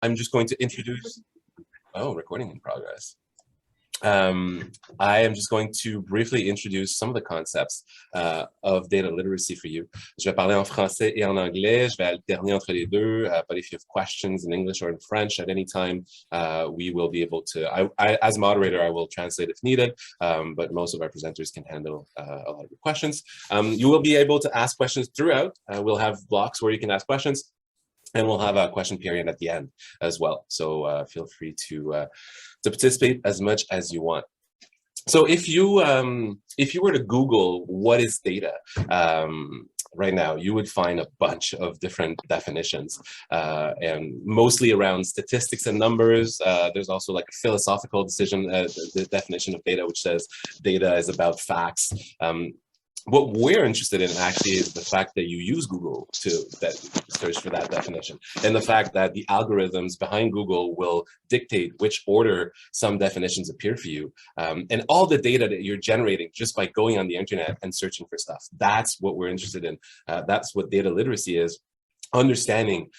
I'm just going to introduce, oh, recording in progress. I am just going to briefly introduce some of the concepts of data literacy for you. Je vais parler en français et en anglais. Je vais alterner entre les deux. But if you have questions in English or in French at any time, we will be able to, as moderator, I will translate if needed, but most of our presenters can handle a lot of your questions. You will be able to ask questions throughout. We'll have blocks where you can ask questions. And we'll have a question period at the end as well. So feel free to participate as much as you want. So if you were to Google what is data right now, you would find a bunch of different definitions, and mostly around statistics and numbers. There's also like a philosophical the definition of data, which says data is about facts. What we're interested in actually is the fact that you use Google to search for that definition, and the fact that the algorithms behind Google will dictate which order some definitions appear for you, and all the data that you're generating just by going on the internet and searching for stuff. That's what we're interested in. That's what data literacy is, understanding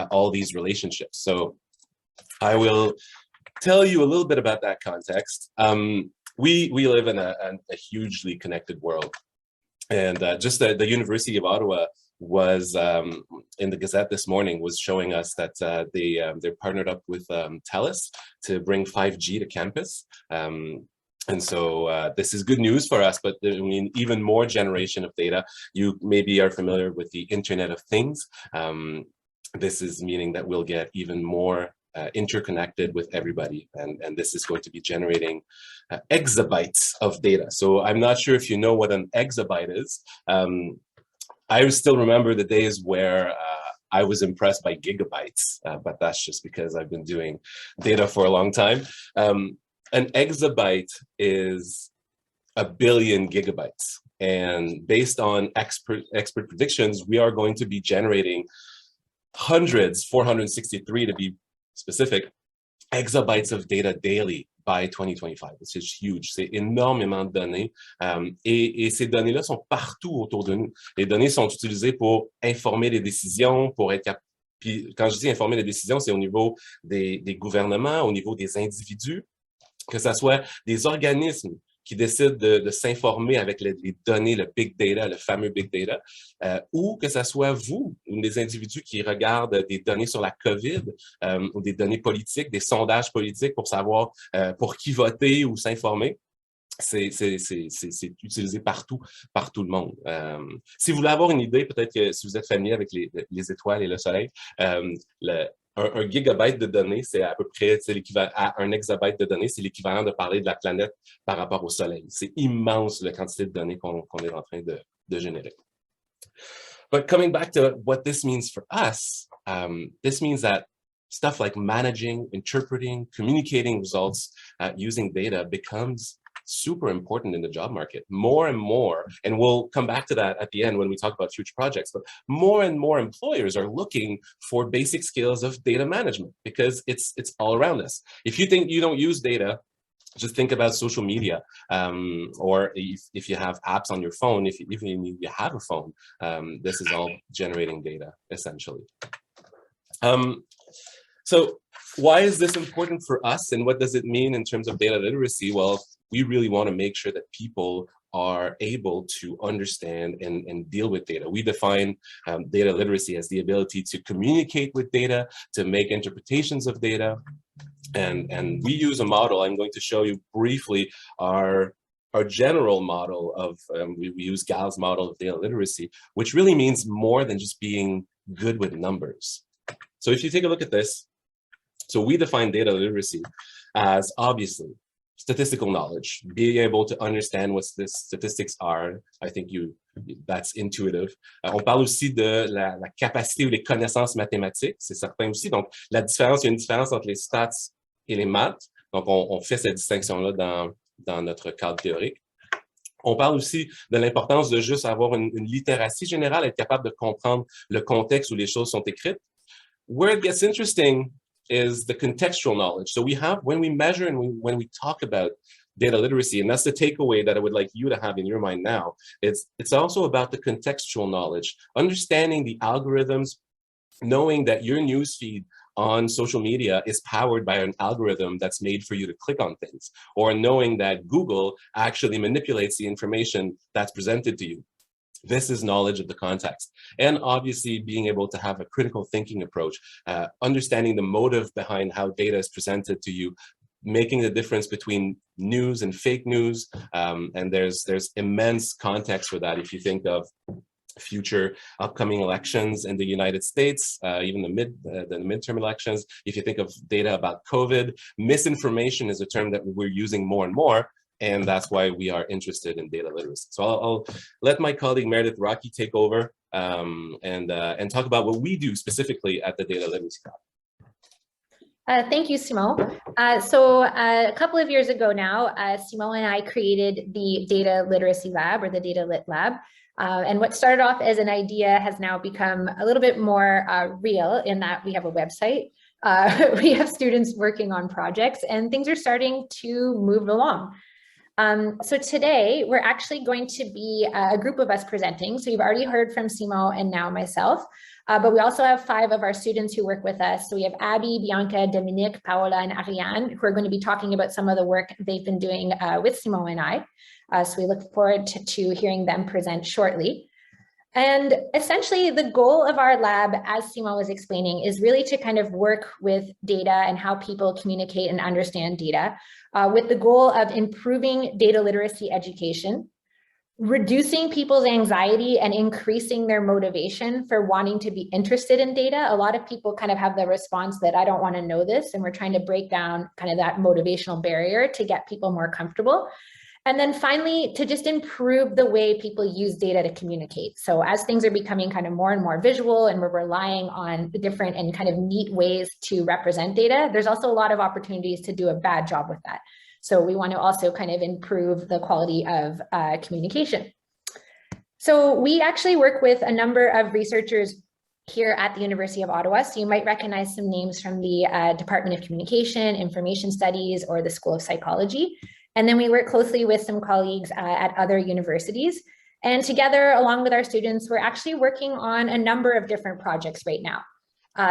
all these relationships. So I will tell you a little bit about that context. We live in a hugely connected world. And just the University of Ottawa was in the Gazette this morning was showing us that they're partnered up with TELUS to bring 5G to campus. And so this is good news for us, but I mean, even more generation of data. You maybe are familiar with the Internet of Things. This is meaning that we'll get even more interconnected with everybody, and this is going to be generating exabytes of data. So I'm not sure if you know what an exabyte is. I still remember the days where I was impressed by gigabytes, but that's just because I've been doing data for a long time. An exabyte is 1 billion gigabytes, and based on expert predictions, we are going to be generating hundreds, 463 to be specific, exabytes of data daily by 2025. This is huge. C'est énormément de données. Et ces données-là sont partout autour de nous. Les données sont utilisées pour informer les décisions, pour être capable. Puis quand je dis informer les décisions, c'est au niveau des gouvernements, au niveau des individus, que ce soit des organismes qui décident de s'informer avec les données, le big data, le fameux big data, ou que ce soit vous, des individus qui regardent des données sur la COVID, ou des données politiques, des sondages politiques pour savoir pour qui voter ou s'informer. C'est utilisé partout, par tout le monde. Si vous voulez avoir une idée, peut-être que si vous êtes familier avec les étoiles et le soleil, un gigabyte de données, c'est à peu près l'équivalent à un exabyte de données, c'est l'équivalent de parler de la planète par rapport au soleil. C'est immense la quantité de données qu'on est en train de générer. But coming back to what this means for us, this means that stuff like managing, interpreting, communicating results using data becomes super important in the job market. More and more, and we'll come back to that at the end when we talk about future projects, but more and more employers are looking for basic skills of data management because it's all around us. If you think you don't use data, just think about social media, or if you have apps on your phone, if you have a phone, this is all generating data, essentially. So why is this important for us, and what does it mean in terms of data literacy? Well, we really want to make sure that people are able to understand and deal with data. We define data literacy as the ability to communicate with data, to make interpretations of data, and we use a model. I'm going to show you briefly our general model of, we use Gal's model of data literacy, which really means more than just being good with numbers. So if you take a look at this, so we define data literacy as obviously statistical knowledge, being able to understand what the statistics are. I think that's intuitive. On parle aussi de la capacité ou les connaissances mathématiques, c'est certain aussi. Donc, il y a une différence entre les stats et les maths. Donc, on fait cette distinction-là dans notre cadre théorique. On parle aussi de l'importance de juste avoir une littératie générale, être capable de comprendre le contexte où les choses sont écrites. Where it gets interesting is the contextual knowledge. So we have, when we measure and when we talk about data literacy, and that's the takeaway that I would like you to have in your mind now, it's also about the contextual knowledge, understanding the algorithms, knowing that your newsfeed on social media is powered by an algorithm that's made for you to click on things, or knowing that Google actually manipulates the information that's presented to you. This is knowledge of the context. And obviously being able to have a critical thinking approach, understanding the motive behind how data is presented to you, making the difference between news and fake news. And there's immense context for that if you think of future upcoming elections in the United States, even the midterm elections. If you think of data about COVID, misinformation is a term that we're using more and more, and that's why we are interested in data literacy. So I'll let my colleague Meredith Rocky take over and talk about what we do specifically at the Data Literacy Lab. Thank you, Simon. So a couple of years ago now, Simon and I created the Data Literacy Lab, or the DataLitLab. And what started off as an idea has now become a little bit more real, in that we have a website, we have students working on projects, and things are starting to move along. So today we're actually going to be a group of us presenting. So you've already heard from Simon and now myself, but we also have 5 of our students who work with us. So we have Abby, Bianca, Dominique, Paola, and Ariane, who are going to be talking about some of the work they've been doing with Simon and I. So we look forward to hearing them present shortly. And essentially the goal of our lab, as Simon was explaining, is really to kind of work with data and how people communicate and understand data, with the goal of improving data literacy education, reducing people's anxiety and increasing their motivation for wanting to be interested in data. A lot of people kind of have the response that I don't want to know this, and we're trying to break down kind of that motivational barrier to get people more comfortable. And then finally, to just improve the way people use data to communicate. So as things are becoming kind of more and more visual, and we're relying on the different and kind of neat ways to represent data, there's also a lot of opportunities to do a bad job with that. So we want to also kind of improve the quality of communication. So we actually work with a number of researchers here at the University of Ottawa. So you might recognize some names from the Department of Communication, Information Studies, or the School of Psychology. And then we work closely with some colleagues at other universities. And together, along with our students, we're actually working on a number of different projects right now.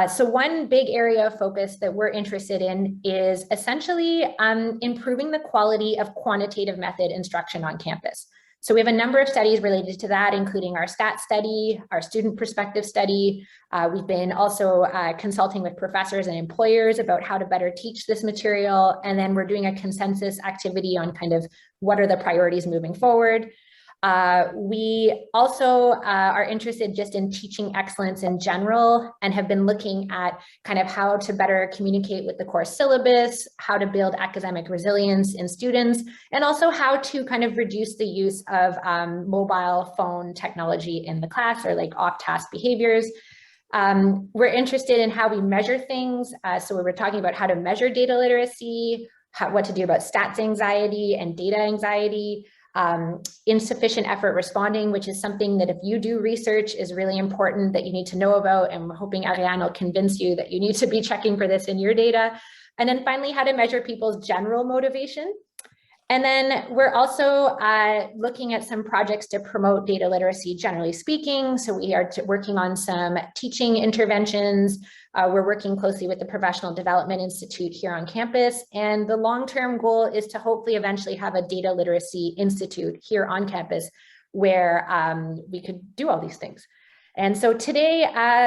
So one big area of focus that we're interested in is essentially improving the quality of quantitative method instruction on campus. So we have a number of studies related to that, including our STAT study, our student perspective study. We've been also consulting with professors and employers about how to better teach this material. And then we're doing a consensus activity on kind of what are the priorities moving forward. We also are interested just in teaching excellence in general, and have been looking at kind of how to better communicate with the course syllabus, how to build academic resilience in students, and also how to kind of reduce the use of mobile phone technology in the class, or like off-task behaviors. We're interested in how we measure things. So we were talking about how to measure data literacy, what to do about stats anxiety and data anxiety. Insufficient effort responding, which is something that if you do research is really important that you need to know about, and we're hoping Ariane will convince you that you need to be checking for this in your data. And then finally, how to measure people's general motivation. And then we're also looking at some projects to promote data literacy, generally speaking. So we are working on some teaching interventions. We're working closely with the Professional Development Institute here on campus. And the long-term goal is to hopefully eventually have a data literacy institute here on campus where we could do all these things. And so today,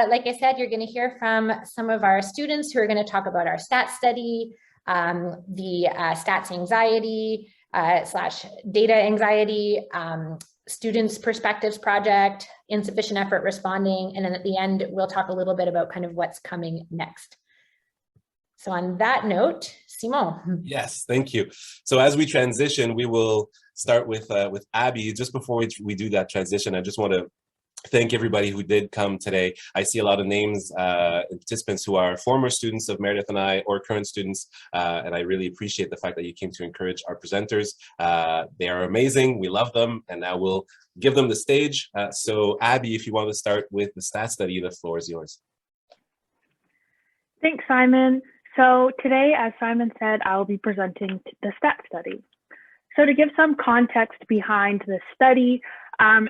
like I said, you're going to hear from some of our students who are going to talk about our STAT study, the stats anxiety / data anxiety, students perspectives project, insufficient effort responding, and then at the end we'll talk a little bit about kind of what's coming next. So on that note, Simon. Yes, thank you. So as we transition, we will start with Abby. Just before we do that transition, I just want to thank everybody who did come today. I see a lot of names and participants who are former students of Meredith and I, or current students, and I really appreciate the fact that you came to encourage our presenters. They are amazing, we love them, and now we'll give them the stage. So Abby, if you want to start with the STAT study, the floor is yours. Thanks, Simon. So today, as Simon said, I will be presenting the STAT study. So to give some context behind this study,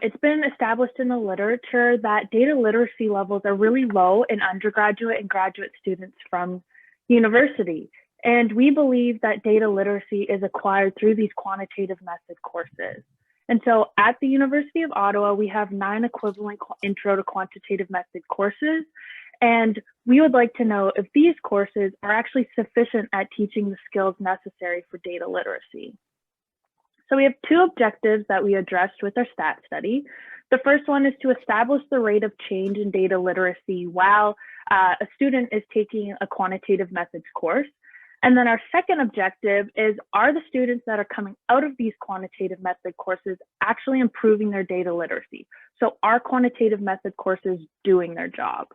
It's been established in the literature that data literacy levels are really low in undergraduate and graduate students from university. And we believe that data literacy is acquired through these quantitative method courses. And so at the University of Ottawa, we have 9 equivalent intro to quantitative method courses. And we would like to know if these courses are actually sufficient at teaching the skills necessary for data literacy. So we have 2 objectives that we addressed with our STAT study. The first one is to establish the rate of change in data literacy while a student is taking a quantitative methods course. And then our second objective is, are the students that are coming out of these quantitative method courses actually improving their data literacy? So are quantitative method courses doing their job?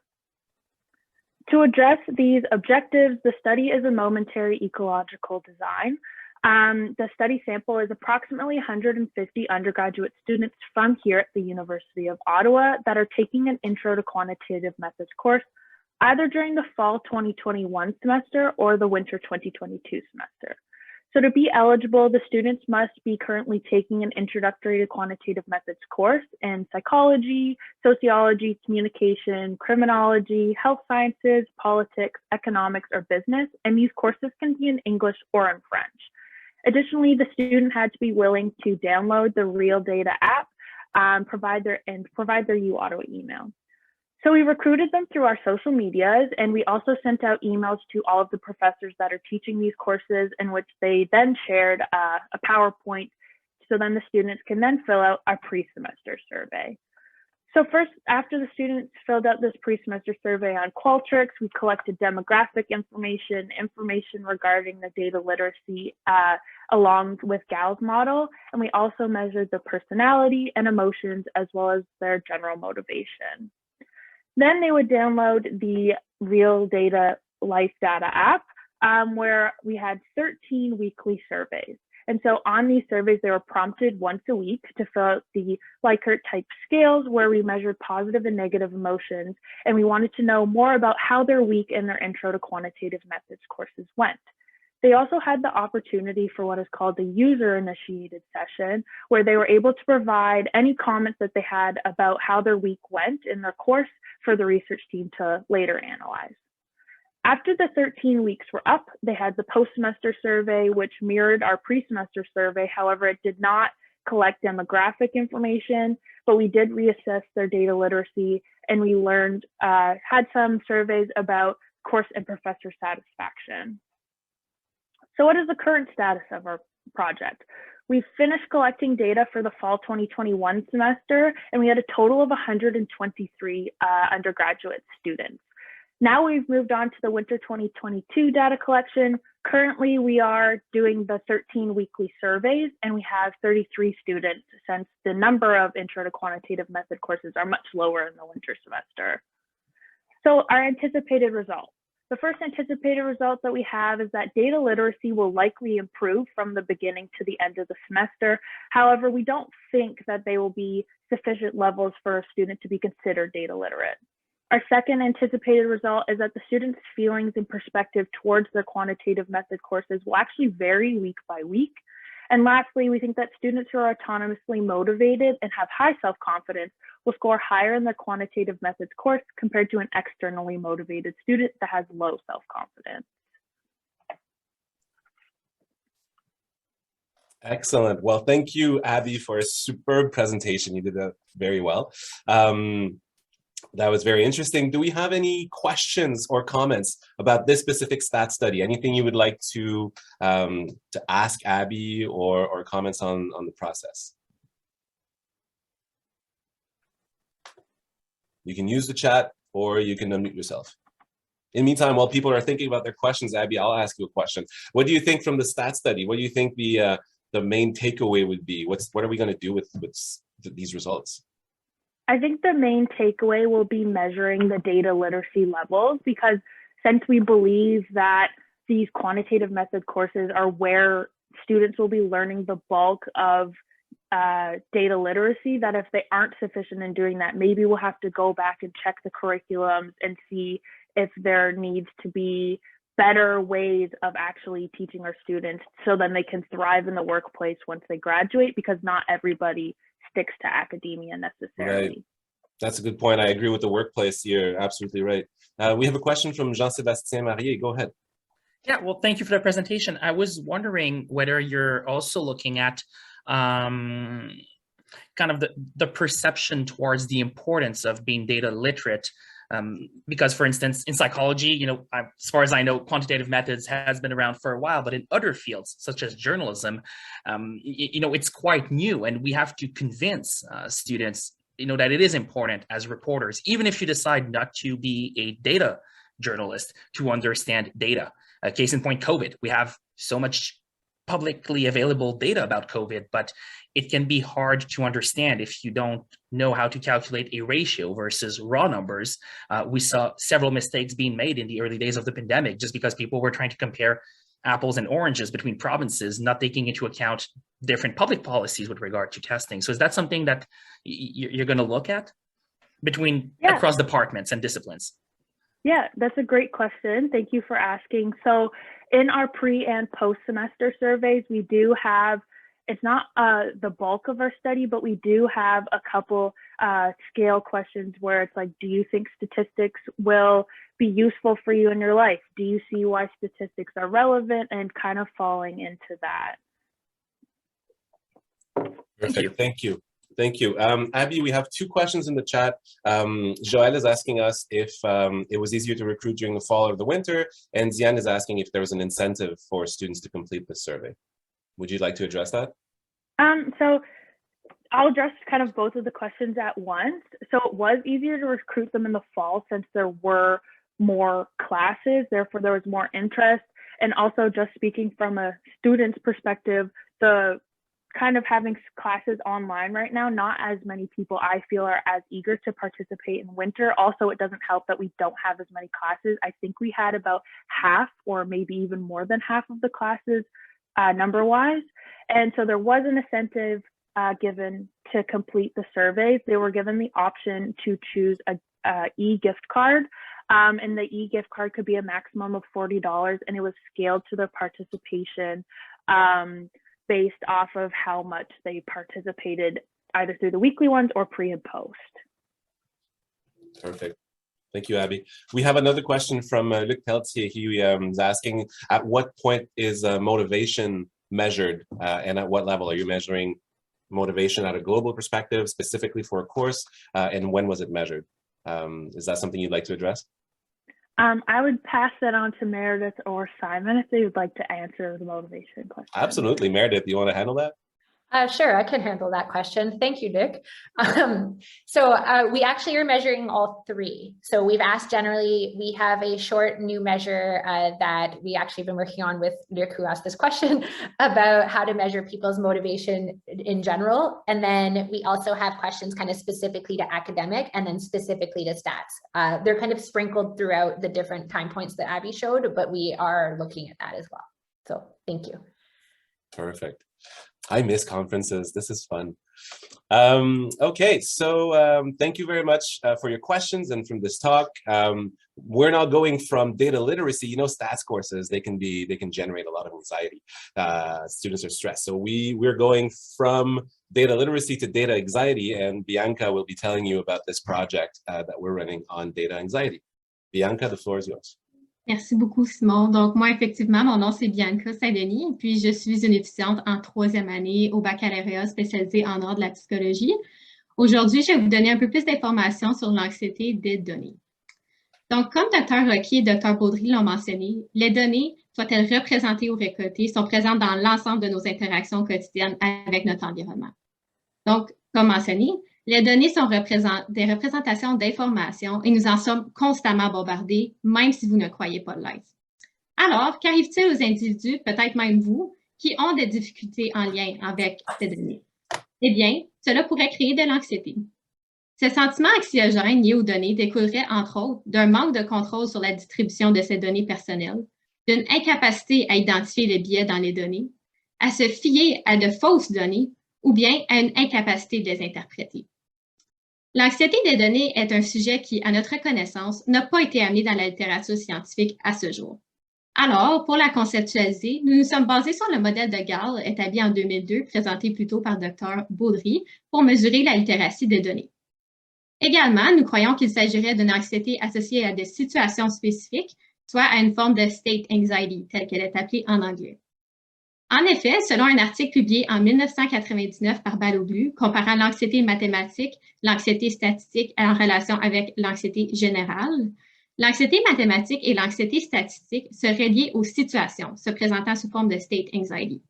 To address these objectives, the study is a momentary ecological design. The study sample is approximately 150 undergraduate students from here at the University of Ottawa that are taking an intro to quantitative methods course, either during the fall 2021 semester or the winter 2022 semester. So to be eligible, the students must be currently taking an introductory to quantitative methods course in psychology, sociology, communication, criminology, health sciences, politics, economics, or business, and these courses can be in English or in French. Additionally, the student had to be willing to download the Real Data app, provide their UOttawa email. So we recruited them through our social medias, and we also sent out emails to all of the professors that are teaching these courses, in which they then shared a PowerPoint, so then the students can then fill out our pre-semester survey. So first, after the students filled out this pre-semester survey on Qualtrics, we collected demographic information regarding the data literacy along with Gal's model, and we also measured the personality and emotions as well as their general motivation. Then they would download the Real Data Life Data app, where we had 13 weekly surveys. And so on these surveys, they were prompted once a week to fill out the Likert type scales, where we measured positive and negative emotions. And we wanted to know more about how their week and their intro to quantitative methods courses went. They also had the opportunity for what is called the user-initiated session, where they were able to provide any comments that they had about how their week went in their course for the research team to later analyze. After the 13 weeks were up, they had the post-semester survey, which mirrored our pre-semester survey. However, it did not collect demographic information, but we did reassess their data literacy, and we learned, had some surveys about course and professor satisfaction. So what is the current status of our project? We've finished collecting data for the fall 2021 semester, and we had a total of 123 undergraduate students. Now we've moved on to the winter 2022 data collection. Currently, we are doing the 13 weekly surveys, and we have 33 students, since the number of intro to quantitative method courses are much lower in the winter semester. So our anticipated results. The first anticipated result that we have is that data literacy will likely improve from the beginning to the end of the semester. However, we don't think that they will be sufficient levels for a student to be considered data literate. Our second anticipated result is that the students' feelings and perspective towards their quantitative method courses will actually vary week by week. And lastly, we think that students who are autonomously motivated and have high self-confidence will score higher in their quantitative methods course compared to an externally motivated student that has low self-confidence. Excellent. Well, thank you, Abby, for a superb presentation. You did that very well. That was very interesting. Do we have any questions or comments about this specific stat study? Anything you would like to ask Abby, or comments on the process? You can use the chat, or you can unmute yourself. In the meantime, while people are thinking about their questions, Abby, I'll ask you a question. What do you think from the stat study? What do you think the main takeaway would be? What are we going to do with these results? I think the main takeaway will be measuring the data literacy levels, because since we believe that these quantitative method courses are where students will be learning the bulk of data literacy, that if they aren't sufficient in doing that, maybe we'll have to go back and check the curriculums and see if there needs to be better ways of actually teaching our students so then they can thrive in the workplace once they graduate, because not everybody sticks to academia necessarily. Right. That's a good point. I agree with the workplace. You're absolutely right. We have a question from Jean-Sébastien Marier. Go ahead. Yeah, well, thank you for the presentation. I was wondering whether you're also looking at kind of the perception towards the importance of being data literate. Because, for instance, in psychology, you know, as far as I know, quantitative methods has been around for a while, but in other fields, such as journalism, you know, it's quite new, and we have to convince students, you know, that it is important as reporters, even if you decide not to be a data journalist, to understand data. Case in point, COVID. We have so much publicly available data about COVID, but it can be hard to understand if you don't know how to calculate a ratio versus raw numbers. We saw several mistakes being made in the early days of the pandemic just because people were trying to compare apples and oranges between provinces, not taking into account different public policies with regard to testing. So is that something that you're going to look at across departments and disciplines? Yeah, that's a great question. Thank you for asking. So in our pre and post semester surveys, we do have, it's not the bulk of our study, but we do have a couple scale questions where it's like, do you think statistics will be useful for you in your life? Do you see why statistics are relevant, and kind of falling into that? Perfect. Thank you. Thank you. Abby, we have two questions in the chat. Joël is asking us if it was easier to recruit during the fall or the winter, and Zian is asking if there was an incentive for students to complete this survey. Would you like to address that? So I'll address kind of both of the questions at once. So it was easier to recruit them in the fall since there were more classes, therefore there was more interest. And also, just speaking from a student's perspective, the kind of having classes online right now, not as many people I feel are as eager to participate in winter. Also, it doesn't help that we don't have as many classes. I think we had about half or maybe even more than half of the classes number-wise. And so there was an incentive given to complete the surveys. They were given the option to choose a e-gift card. And the e-gift card could be a maximum of $40, and it was scaled to their participation based off of how much they participated either through the weekly ones or pre and post. Perfect. Thank you, Abby. We have another question from Luc Pelletier. He is asking, at what point is motivation measured and at what level? Are you measuring motivation at a global perspective, specifically for a course, and when was it measured? Is that something you'd like to address? I would pass that on to Meredith or Simon if they would like to answer the motivation question. Absolutely. Meredith, do you want to handle that? Sure, I can handle that question. Thank you, Nick. We actually are measuring all three. So we've asked generally, we have a short new measure that we actually been working on with Nick, who asked this question about how to measure people's motivation in general. And then we also have questions kind of specifically to academic and then specifically to stats. They're kind of sprinkled throughout the different time points that Abby showed, but we are looking at that as well. So thank you. Perfect. I miss conferences. This is fun. Okay, so thank you very much for your questions and from this talk. We're now going from data literacy. You know, stats courses, they can generate a lot of anxiety. Students are stressed. So we're going from data literacy to data anxiety, and Bianca will be telling you about this project that we're running on data anxiety. Bianca, the floor is yours. Merci beaucoup, Simon. Donc, moi, effectivement, mon nom, c'est Bianca Saint-Denis, puis je suis une étudiante en 3e année au baccalauréat spécialisé en droit de la psychologie. Aujourd'hui, je vais vous donner un peu plus d'informations sur l'anxiété des données. Donc, comme Dr. Rocky et Dr. Baudry l'ont mentionné, les données, soient-elles représentées ou récoltées, sont présentes dans l'ensemble de nos interactions quotidiennes avec notre environnement. Donc, comme mentionné, les données sont des représentations d'informations et nous en sommes constamment bombardés, même si vous ne croyez pas l'être. Alors, qu'arrive-t-il aux individus, peut-être même vous, qui ont des difficultés en lien avec ces données? Eh bien, cela pourrait créer de l'anxiété. Ce sentiment anxiogène lié aux données découlerait, entre autres, d'un manque de contrôle sur la distribution de ces données personnelles, d'une incapacité à identifier les biais dans les données, à se fier à de fausses données ou bien à une incapacité de les interpréter. L'anxiété des données est un sujet qui, à notre connaissance, n'a pas été amené dans la littérature scientifique à ce jour. Alors, pour la conceptualiser, nous nous sommes basés sur le modèle de Gall établi en 2002, présenté plus tôt par Dr. Baudry, pour mesurer la littératie des données. Également, nous croyons qu'il s'agirait d'une anxiété associée à des situations spécifiques, soit à une forme de state anxiety, telle qu'elle est appelée en anglais. En effet, selon un article publié en 1999 par Baloglu, comparant l'anxiété mathématique, l'anxiété statistique en relation avec l'anxiété générale, l'anxiété mathématique et l'anxiété statistique seraient liées aux situations, se présentant sous forme de state anxiety.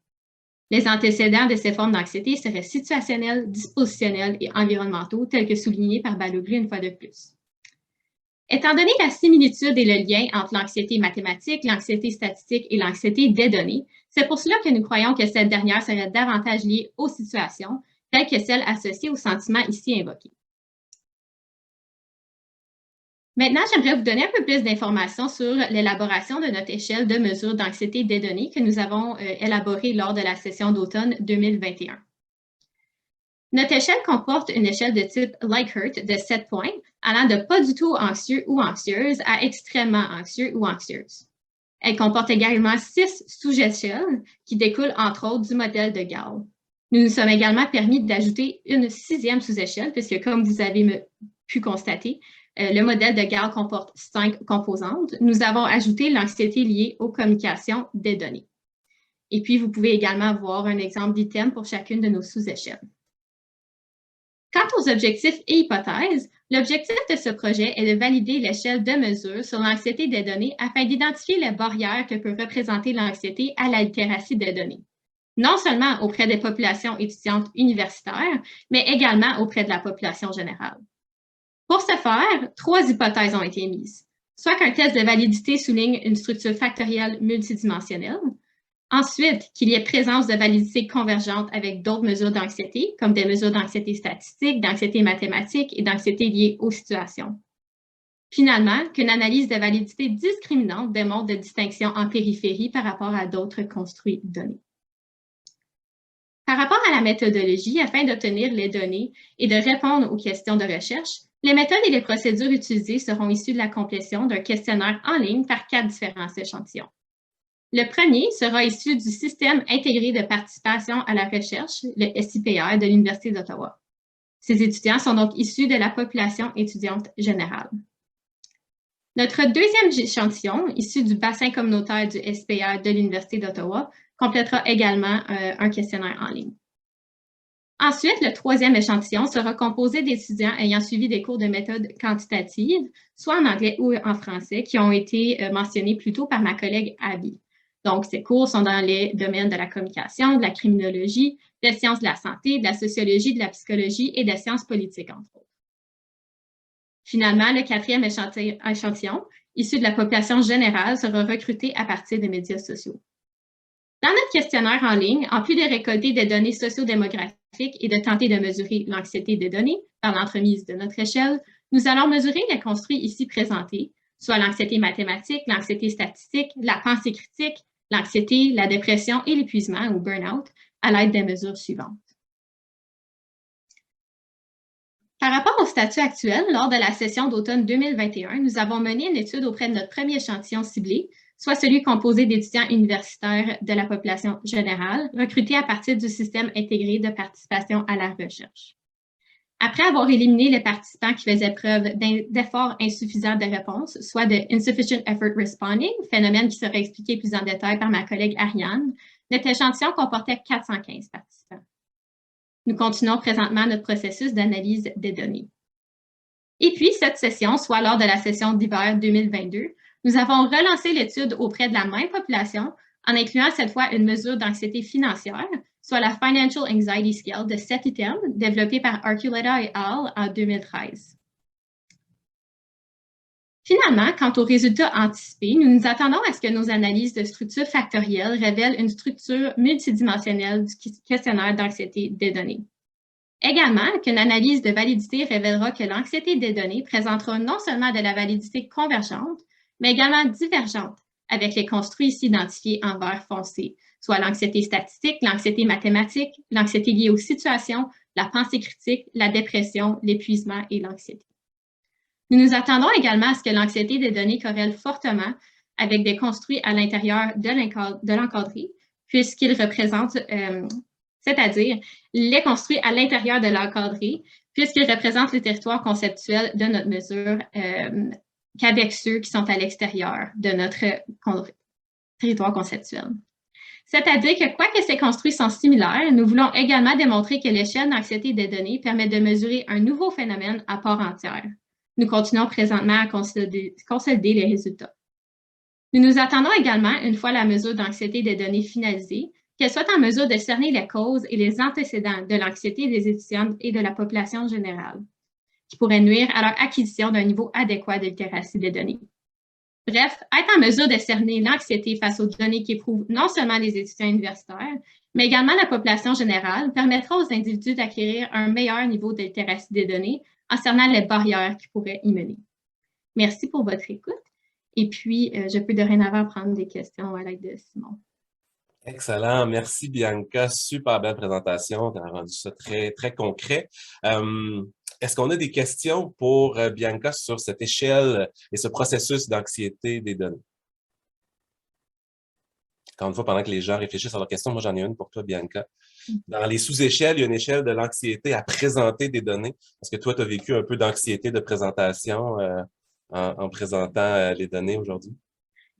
Les antécédents de ces formes d'anxiété seraient situationnels, dispositionnels et environnementaux, tels que soulignés par Baloglu une fois de plus. Étant donné la similitude et le lien entre l'anxiété mathématique, l'anxiété statistique et l'anxiété des données, c'est pour cela que nous croyons que cette dernière serait davantage liée aux situations, telles que celles associées aux sentiments ici invoqués. Maintenant, j'aimerais vous donner un peu plus d'informations sur l'élaboration de notre échelle de mesure d'anxiété des données que nous avons élaborée lors de la session d'automne 2021. Notre échelle comporte une échelle de type Likert de 7 points, allant de pas du tout anxieux ou anxieuse à extrêmement anxieux ou anxieuse. Elle comporte également 6 sous-échelles qui découlent entre autres du modèle de Gall. Nous nous sommes également permis d'ajouter une 6e sous-échelle, puisque comme vous avez pu constater, le modèle de Gall comporte 5 composantes. Nous avons ajouté l'anxiété liée aux communications des données. Et puis, vous pouvez également voir un exemple d'item pour chacune de nos sous-échelles. Quant aux objectifs et hypothèses, l'objectif de ce projet est de valider l'échelle de mesure sur l'anxiété des données afin d'identifier les barrières que peut représenter l'anxiété à la littératie des données, non seulement auprès des populations étudiantes universitaires, mais également auprès de la population générale. Pour ce faire, 3 hypothèses ont été émises, soit qu'un test de validité souligne une structure factorielle multidimensionnelle, ensuite, qu'il y ait présence de validité convergente avec d'autres mesures d'anxiété, comme des mesures d'anxiété statistique, d'anxiété mathématique et d'anxiété liée aux situations. Finalement, qu'une analyse de validité discriminante démontre des distinctions en périphérie par rapport à d'autres construits donnés. Par rapport à la méthodologie, afin d'obtenir les données et de répondre aux questions de recherche, les méthodes et les procédures utilisées seront issues de la complétion d'un questionnaire en ligne par 4 différents échantillons. Le premier sera issu du Système intégré de participation à la recherche, le SIPR, de l'Université d'Ottawa. Ces étudiants sont donc issus de la population étudiante générale. Notre deuxième échantillon, issu du bassin communautaire du SIPR de l'Université d'Ottawa, complétera également un questionnaire en ligne. Ensuite, le troisième échantillon sera composé d'étudiants ayant suivi des cours de méthode quantitative, soit en anglais ou en français, qui ont été mentionnés plus tôt par ma collègue Abby. Donc, ces cours sont dans les domaines de la communication, de la criminologie, des sciences de la santé, de la sociologie, de la psychologie et des sciences politiques, entre autres. Finalement, le quatrième échantillon, issu de la population générale, sera recruté à partir des médias sociaux. Dans notre questionnaire en ligne, en plus de récolter des données sociodémographiques et de tenter de mesurer l'anxiété des données par l'entremise de notre échelle, nous allons mesurer les construits ici présentés, soit l'anxiété mathématique, l'anxiété statistique, la pensée critique, l'anxiété, la dépression et l'épuisement ou burn-out à l'aide des mesures suivantes. Par rapport au statut actuel, lors de la session d'automne 2021, nous avons mené une étude auprès de notre premier échantillon ciblé, soit celui composé d'étudiants universitaires de la population générale, recrutés à partir du système intégré de participation à la recherche. Après avoir éliminé les participants qui faisaient preuve d'efforts insuffisants de réponse, soit de insufficient effort responding, phénomène qui sera expliqué plus en détail par ma collègue Ariane, notre échantillon comportait 415 participants. Nous continuons présentement notre processus d'analyse des données. Et puis, cette session, soit lors de la session d'hiver 2022, nous avons relancé l'étude auprès de la même population en incluant cette fois une mesure d'anxiété financière, soit la Financial Anxiety Scale de 7 items, développée par Archuleta et al. En 2013. Finalement, quant aux résultats anticipés, nous nous attendons à ce que nos analyses de structure factorielle révèlent une structure multidimensionnelle du questionnaire d'anxiété des données. Également, qu'une analyse de validité révélera que l'anxiété des données présentera non seulement de la validité convergente, mais également divergente avec les construits ici identifiés en vert foncé, soit l'anxiété statistique, l'anxiété mathématique, l'anxiété liée aux situations, la pensée critique, la dépression, l'épuisement et l'anxiété. Nous nous attendons également à ce que l'anxiété des données corrèle fortement avec des construits à l'intérieur de l'encadré, puisqu'ils représentent, c'est-à-dire les construits à l'intérieur de l'encadré, puisqu'ils représentent le territoire conceptuel de notre mesure qu'avec ceux qui sont à l'extérieur de notre territoire conceptuel. C'est-à-dire que, quoique ces construits sont similaires, nous voulons également démontrer que l'échelle d'anxiété des données permet de mesurer un nouveau phénomène à part entière. Nous continuons présentement à consolider les résultats. Nous nous attendons également, une fois la mesure d'anxiété des données finalisée, qu'elle soit en mesure de cerner les causes et les antécédents de l'anxiété des étudiants et de la population générale, qui pourraient nuire à leur acquisition d'un niveau adéquat de littératie des données. Bref, être en mesure de cerner l'anxiété face aux données qu'éprouvent non seulement les étudiants universitaires, mais également la population générale, permettra aux individus d'acquérir un meilleur niveau de littératie des données en cernant les barrières qui pourraient y mener. Merci pour votre écoute. Et puis, je peux dorénavant prendre des questions à l'aide de Simon. Excellent. Merci, Bianca. Super belle présentation. Tu as rendu ça très, très concret. Est-ce qu'on a des questions pour Bianca sur cette échelle et ce processus d'anxiété des données? Encore une fois, pendant que les gens réfléchissent à leurs questions, moi, j'en ai une pour toi, Bianca. Dans les sous-échelles, il y a une échelle de l'anxiété à présenter des données. Est-ce que toi, tu as vécu un peu d'anxiété de présentation en présentant les données aujourd'hui?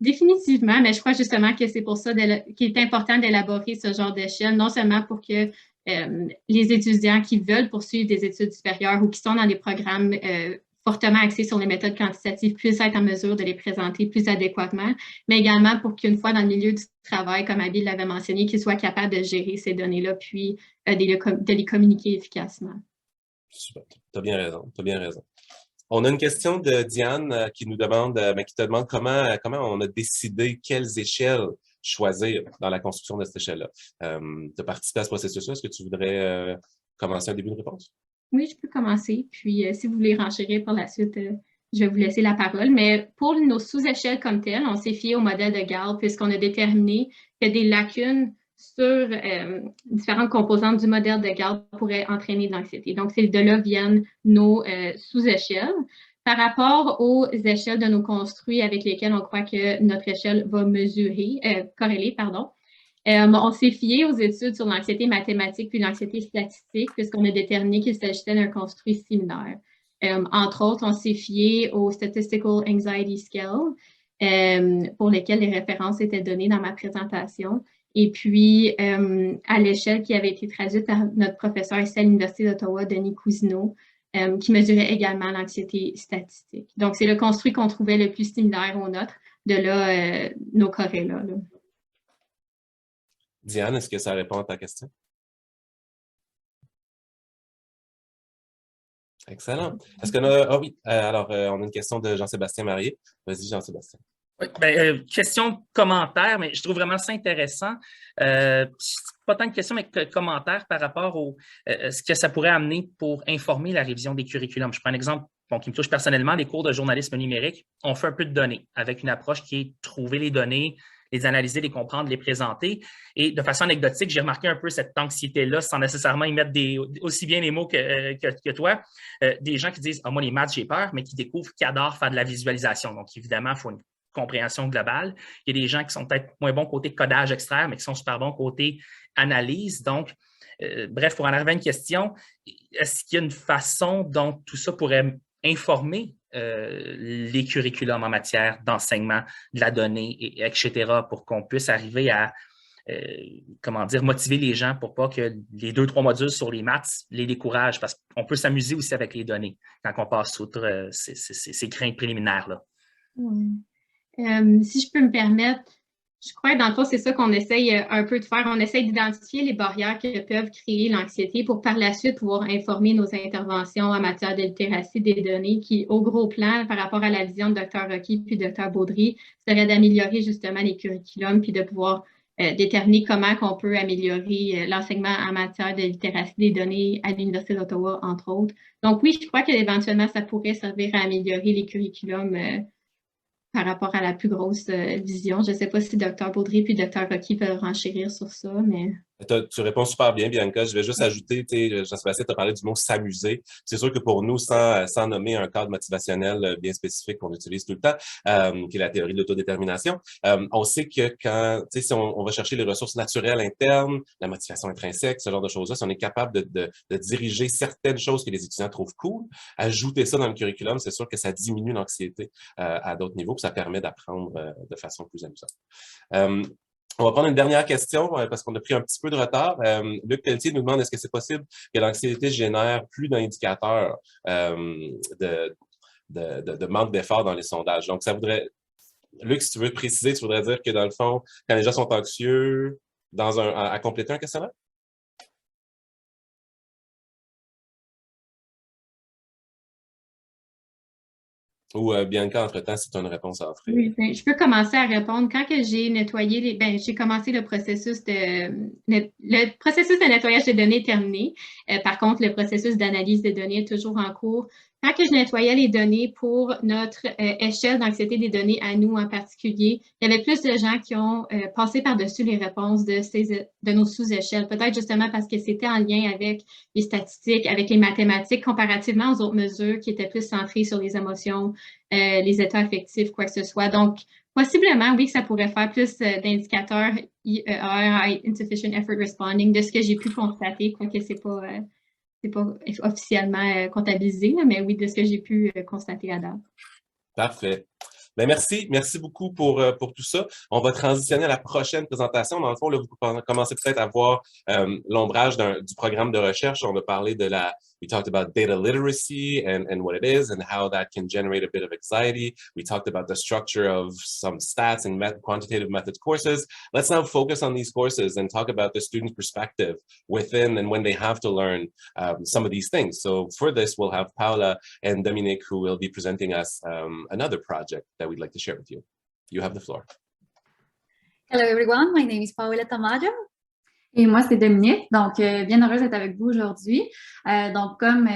Définitivement, mais je crois justement que c'est pour ça qu'il est important d'élaborer ce genre d'échelle, non seulement pour que les étudiants qui veulent poursuivre des études supérieures ou qui sont dans des programmes fortement axés sur les méthodes quantitatives puissent être en mesure de les présenter plus adéquatement, mais également pour qu'une fois dans le milieu du travail, comme Abby l'avait mentionné, qu'ils soient capables de gérer ces données-là puis de les communiquer efficacement. Super, tu as bien raison, tu as bien raison. On a une question de Diane qui nous demande, qui te demande comment on a décidé quelles échelles choisir dans la construction de cette échelle-là. Tu as participé à ce processus-là. Est-ce que tu voudrais commencer un début de réponse? Oui, je peux commencer. Puis, si vous voulez renchérir par la suite, je vais vous laisser la parole. Mais pour nos sous-échelles comme telles, on s'est fié au modèle de Gall puisqu'on a déterminé que des lacunes sur différentes composantes du modèle de Gall pourraient entraîner de l'anxiété. Donc, c'est de là viennent nos sous-échelles. Par rapport aux échelles de nos construits avec lesquels on croit que notre échelle va corréler, on s'est fié aux études sur l'anxiété mathématique puis l'anxiété statistique puisqu'on a déterminé qu'il s'agissait d'un construit similaire. Entre autres, on s'est fié au Statistical Anxiety Scale pour lesquels les références étaient données dans ma présentation. Et puis, à l'échelle qui avait été traduite par notre professeur ici à l'Université d'Ottawa, Denis Cousineau, qui mesurait également l'anxiété statistique. Donc, c'est le construit qu'on trouvait le plus similaire au nôtre, de là, nos corrélats. Là. Diane, est-ce que ça répond à ta question? Excellent. Est-ce qu'on a... Ah oui, alors, on a une question de Jean-Sébastien Marié. Vas-y, Jean-Sébastien. Oui, question, commentaire, mais je trouve vraiment ça intéressant. Pas tant de questions, mais commentaires par rapport au ce que ça pourrait amener pour informer la révision des curriculums. Je prends un exemple qui me touche personnellement, les cours de journalisme numérique. On fait un peu de données avec une approche qui est trouver les données, les analyser, les comprendre, les présenter. Et de façon anecdotique, j'ai remarqué un peu cette anxiété-là, sans nécessairement y mettre aussi bien les mots que toi. Des gens qui disent « Ah, moi, les maths, j'ai peur », mais qui découvrent qu'ils adorent faire de la visualisation. Donc, évidemment, il faut une compréhension globale. Il y a des gens qui sont peut-être moins bons côté codage extraire, mais qui sont super bons côté analyse. Donc, bref, pour en arriver à une question, est-ce qu'il y a une façon dont tout ça pourrait informer les curriculums en matière d'enseignement de la donnée, etc., pour qu'on puisse arriver à motiver les gens pour pas que les 2-3 modules sur les maths les découragent, parce qu'on peut s'amuser aussi avec les données quand on passe outre ces craintes préliminaires-là. Oui. Si je peux me permettre, je crois que dans le fond, c'est ça qu'on essaye un peu de faire. On essaye d'identifier les barrières que peuvent créer l'anxiété pour par la suite pouvoir informer nos interventions en matière de littératie des données qui, au gros plan, par rapport à la vision de Dr. Rocky puis Dr. Baudry, serait d'améliorer justement les curriculums puis de pouvoir déterminer comment on peut améliorer l'enseignement en matière de littératie des données à l'Université d'Ottawa, entre autres. Donc oui, je crois qu'éventuellement, ça pourrait servir à améliorer les curriculums par rapport à la plus grosse vision. Je ne sais pas si Dr. Baudry puis Dr. Rocky peuvent renchérir sur ça, mais... Tu réponds super bien, Bianca. Je vais juste ajouter, Jean-Sébastien t'a parlé du mot s'amuser. C'est sûr que pour nous, sans nommer un cadre motivationnel bien spécifique qu'on utilise tout le temps, qui est la théorie de l'autodétermination, on sait que si on va chercher les ressources naturelles internes, la motivation intrinsèque, ce genre de choses-là, si on est capable de diriger certaines choses que les étudiants trouvent cool, ajouter ça dans le curriculum, c'est sûr que ça diminue l'anxiété à d'autres niveaux, puis ça permet d'apprendre de façon plus amusante. On va prendre une dernière question parce qu'on a pris un petit peu de retard. Luc Pelletier nous demande est-ce que c'est possible que l'anxiété génère plus d'indicateurs de manque d'effort dans les sondages. Donc, ça voudrait... Luc, si tu veux préciser, tu voudrais dire que dans le fond, quand les gens sont anxieux, à compléter un questionnaire? Ou Bianca, entre-temps, si tu as une réponse à offrir. Oui, je peux commencer à répondre. Quand que j'ai nettoyé j'ai commencé le processus de nettoyage des données est terminé. Par contre, le processus d'analyse des données est toujours en cours. Quand que je nettoyais les données pour notre échelle d'anxiété des données à nous en particulier, il y avait plus de gens qui ont passé par-dessus les réponses de nos sous-échelles. Peut-être justement parce que c'était en lien avec les statistiques, avec les mathématiques, comparativement aux autres mesures qui étaient plus centrées sur les émotions, les états affectifs, quoi que ce soit. Donc, possiblement, oui, que ça pourrait faire plus d'indicateurs IER, Insufficient Effort Responding, de ce que j'ai pu constater, quoique c'est pas officiellement comptabilisé, mais oui, de ce que j'ai pu constater à date. Parfait. Ben merci beaucoup pour tout ça. On va transitionner à la prochaine présentation. Dans le fond, là, vous commencez peut-être à voir l'ombrage du programme de recherche. On a parlé we talked about data literacy and what it is and how that can generate a bit of anxiety. We talked about the structure of some stats and quantitative methods courses. Let's now focus on these courses and talk about the student's perspective within and when they have to learn some of these things. So for this, we'll have Paula and Dominique who will be presenting us another project that we'd like to share with you. You have the floor. Hello everyone, my name is Paula Tamayo. Et moi, c'est Dominique. Donc, bien heureuse d'être avec vous aujourd'hui. Donc, comme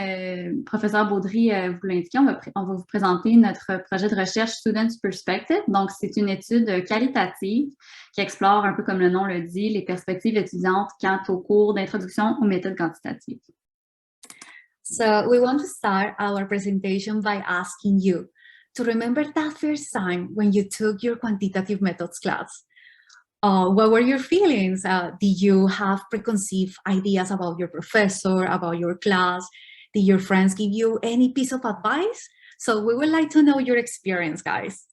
professeur Baudry vous l'indiquait, on va vous présenter notre projet de recherche Students Perspective. Donc, c'est une étude qualitative qui explore, un peu comme le nom le dit, les perspectives étudiantes quant au cours d'introduction aux méthodes quantitatives. So, we want to start our presentation by asking you to remember that first time when you took your quantitative methods class. What were your feelings? Did you have preconceived ideas about your professor, about your class? Did your friends give you any piece of advice? So we would like to know your experience, guys.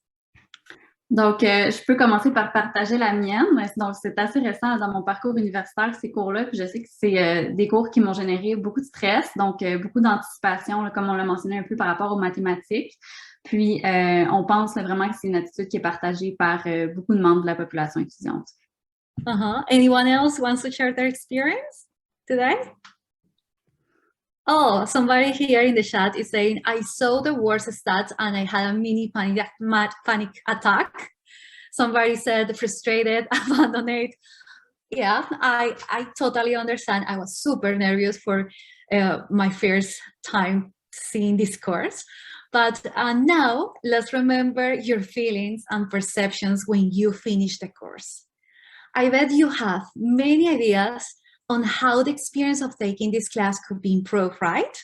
Donc, je peux commencer par partager la mienne. Donc, c'est assez récent dans mon parcours universitaire, ces cours-là. Puis je sais que c'est des cours qui m'ont généré beaucoup de stress, donc beaucoup d'anticipation, comme on l'a mentionné un peu par rapport aux mathématiques. Puis, on pense vraiment que c'est une attitude qui est partagée par beaucoup de membres de la population étudiante. Anyone else wants to share their experience today? Oh, somebody here in the chat is saying, I saw the worst stats and I had a mini panic attack. Somebody said frustrated, abandoned. Yeah, I totally understand. I was super nervous for my first time seeing this course. But now, let's remember your feelings and perceptions when you finish the course. I bet you have many ideas on how the experience of taking this class could be improved, right?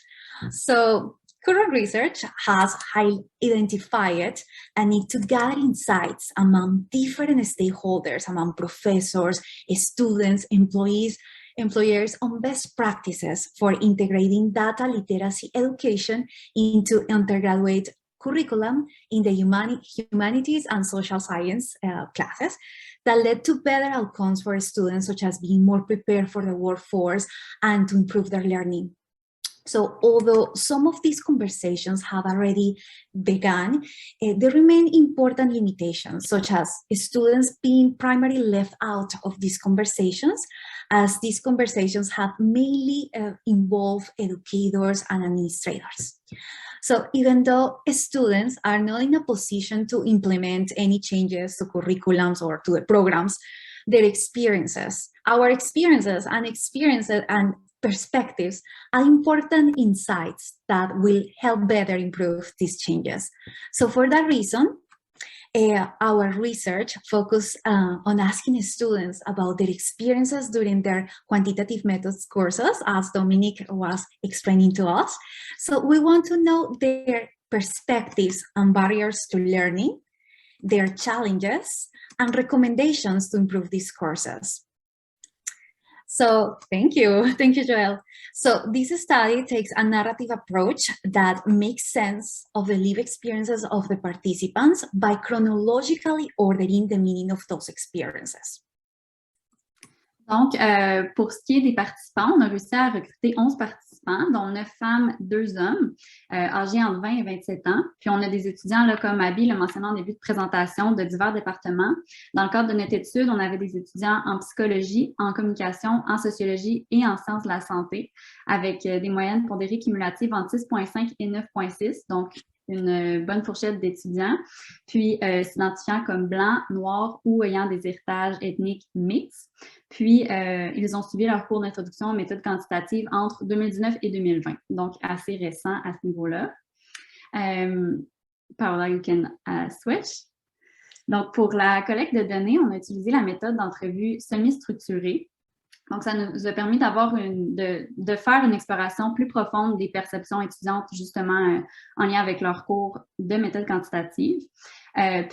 So, current research has identified a need to gather insights among different stakeholders, among professors, students, employers on best practices for integrating data literacy education into undergraduate curriculum in the humanities and social science classes that led to better outcomes for students, such as being more prepared for the workforce and to improve their learning. So although some of these conversations have already begun, there remain important limitations, such as students being primarily left out of these conversations, as these conversations have mainly involved educators and administrators. So even though students are not in a position to implement any changes to curriculums or to the programs, their experiences, our experiences and perspectives are important insights that will help better improve these changes. So for that reason, our research focused on asking students about their experiences during their quantitative methods courses, as Dominic was explaining to us. So we want to know their perspectives on barriers to learning, their challenges, and recommendations to improve these courses. So thank you, Joel. So this study takes a narrative approach that makes sense of the lived experiences of the participants by chronologically ordering the meaning of those experiences. Donc, pour ce qui est des participants, on a réussi à recruter 11 participants, dont 9 femmes, 2 hommes, âgés entre 20 et 27 ans. Puis, on a des étudiants, là, comme Abby l'a mentionné en début de présentation, de divers départements. Dans le cadre de notre étude, on avait des étudiants en psychologie, en communication, en sociologie et en sciences de la santé, avec des moyennes pondérées cumulatives entre 6,5 et 9,6, donc une bonne fourchette d'étudiants, puis s'identifiant comme blancs, noirs ou ayant des héritages ethniques mixtes. Puis, ils ont suivi leur cours d'introduction aux méthodes quantitatives entre 2019 et 2020, donc assez récent à ce niveau-là. Paola, you can switch. Donc, pour la collecte de données, on a utilisé la méthode d'entrevue semi-structurée. Donc, ça nous a permis d'avoir de faire une exploration plus profonde des perceptions étudiantes, justement, en lien avec leur cours de méthode quantitative. Donc,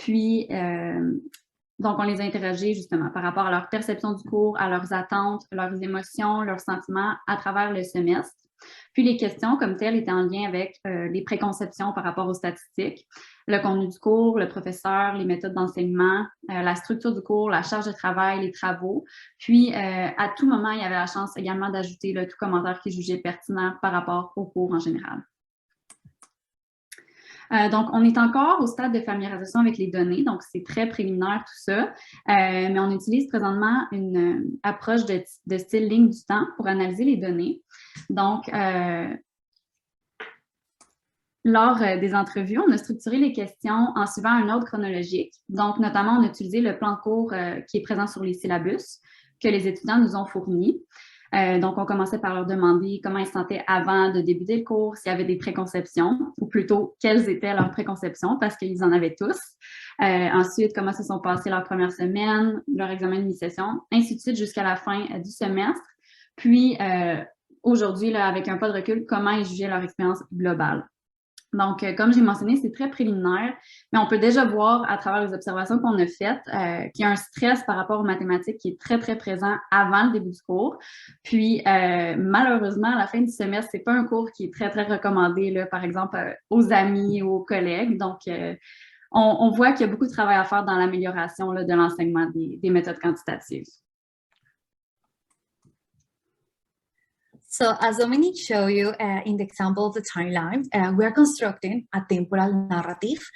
on les a interrogés, justement, par rapport à leur perception du cours, à leurs attentes, leurs émotions, leurs sentiments à travers le semestre. Puis, les questions, comme telles, étaient en lien avec les préconceptions par rapport aux statistiques, le contenu du cours, le professeur, les méthodes d'enseignement, la structure du cours, la charge de travail, les travaux. Puis, à tout moment, il y avait la chance également d'ajouter tout commentaire qui jugeait pertinent par rapport au cours en général. Donc, on est encore au stade de familiarisation avec les données, donc c'est très préliminaire tout ça, mais on utilise présentement une approche de style ligne du temps pour analyser les données. Donc, lors des entrevues, on a structuré les questions en suivant un ordre chronologique. Donc, notamment, on a utilisé le plan de cours qui est présent sur les syllabus que les étudiants nous ont fournis. Donc, on commençait par leur demander comment ils se sentaient avant de débuter le cours, s'il y avait des préconceptions, ou plutôt, quelles étaient leurs préconceptions, parce qu'ils en avaient tous. Ensuite, comment se sont passées leurs premières semaines, leur examen d'initiation, ainsi de suite jusqu'à la fin du semestre. Puis, aujourd'hui, avec un pas de recul, comment ils jugeaient leur expérience globale. Donc, comme j'ai mentionné, c'est très préliminaire, mais on peut déjà voir à travers les observations qu'on a faites qu'il y a un stress par rapport aux mathématiques qui est très, très présent avant le début du cours. Puis, malheureusement, à la fin du semestre, c'est pas un cours qui est très, très recommandé, là, par exemple, aux amis ou aux collègues. Donc, on voit qu'il y a beaucoup de travail à faire dans l'amélioration de l'enseignement des méthodes quantitatives. So as Dominic showed you in the example of the timeline, we're constructing a temporal narrative,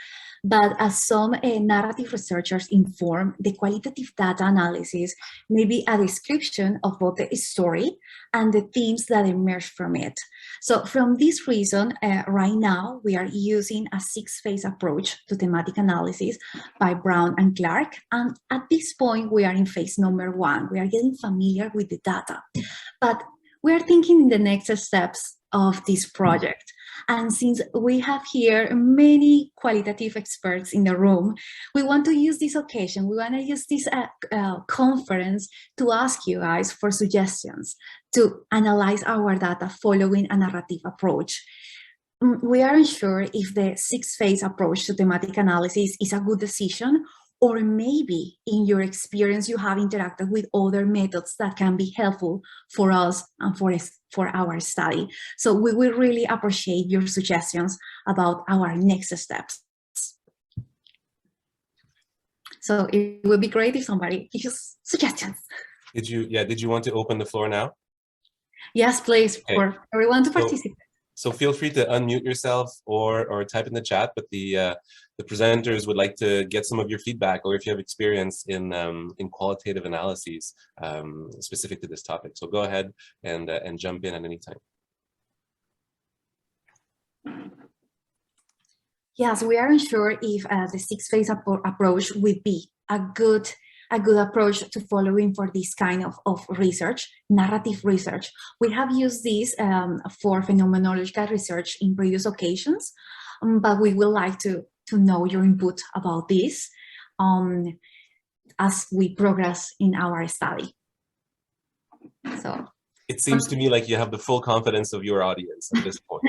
but as some narrative researchers inform, the qualitative data analysis may be a description of both the story and the themes that emerge from it. So from this reason, right now, we are using a 6-phase approach to thematic analysis by Brown and Clark. And at this point, we are in phase number 1. We are getting familiar with the data. But we are thinking in the next steps of this project. And since we have here many qualitative experts in the room, we want to use this occasion, we want to use this conference to ask you guys for suggestions to analyze our data following a narrative approach. We aren't sure if the 6-phase approach to thematic analysis is a good decision, or maybe in your experience, you have interacted with other methods that can be helpful for us and for our study. So we will really appreciate your suggestions about our next steps. So it would be great if somebody gives us suggestions. Did you want to open the floor now? Yes, please, okay. For everyone to participate. So feel free to unmute yourself or type in the chat, but the presenters would like to get some of your feedback, or if you have experience in qualitative analyses specific to this topic. So go ahead and jump in at any time. Yes, we aren't sure if the 6-phase approach would be a good approach to following for this kind of research, narrative research. We have used this for phenomenological research in previous occasions, but we would like to to know your input about this as we progress in our study. So it seems to me like you have the full confidence of your audience at this point.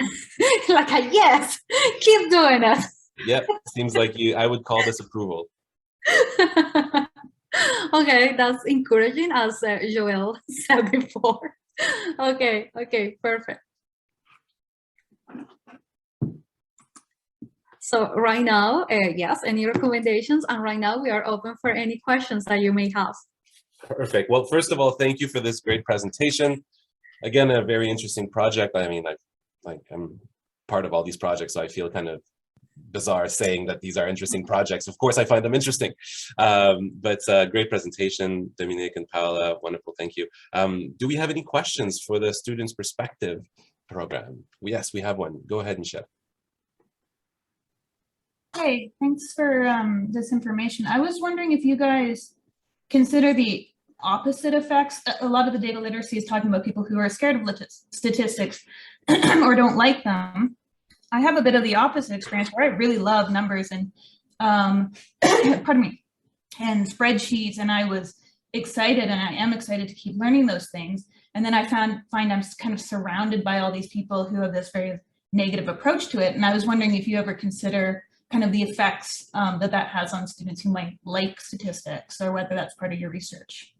like a yes, keep doing it. Yep, seems like I would call this approval. Okay, that's encouraging, as Joel said before. Okay, perfect. So right now, yes, any recommendations? And right now we are open for any questions that you may have. Perfect. Well, first of all, thank you for this great presentation. Again, a very interesting project. I mean, I'm part of all these projects, so I feel kind of bizarre saying that these are interesting projects. Of course, I find them interesting. But great presentation, Dominique and Paola. Wonderful, thank you. Do we have any questions for the Students' Perspective program? Yes, we have one. Go ahead and share. Hey, thanks for this information. I was wondering if you guys consider the opposite effects. A lot of the data literacy is talking about people who are scared of statistics or don't like them. I have a bit of the opposite experience where I really love numbers and pardon me, and spreadsheets, and I was excited, and I am excited to keep learning those things. And then I find I'm kind of surrounded by all these people who have this very negative approach to it. And I was wondering if you ever consider kind of the effects that has on students who might like statistics, or whether that's part of your research.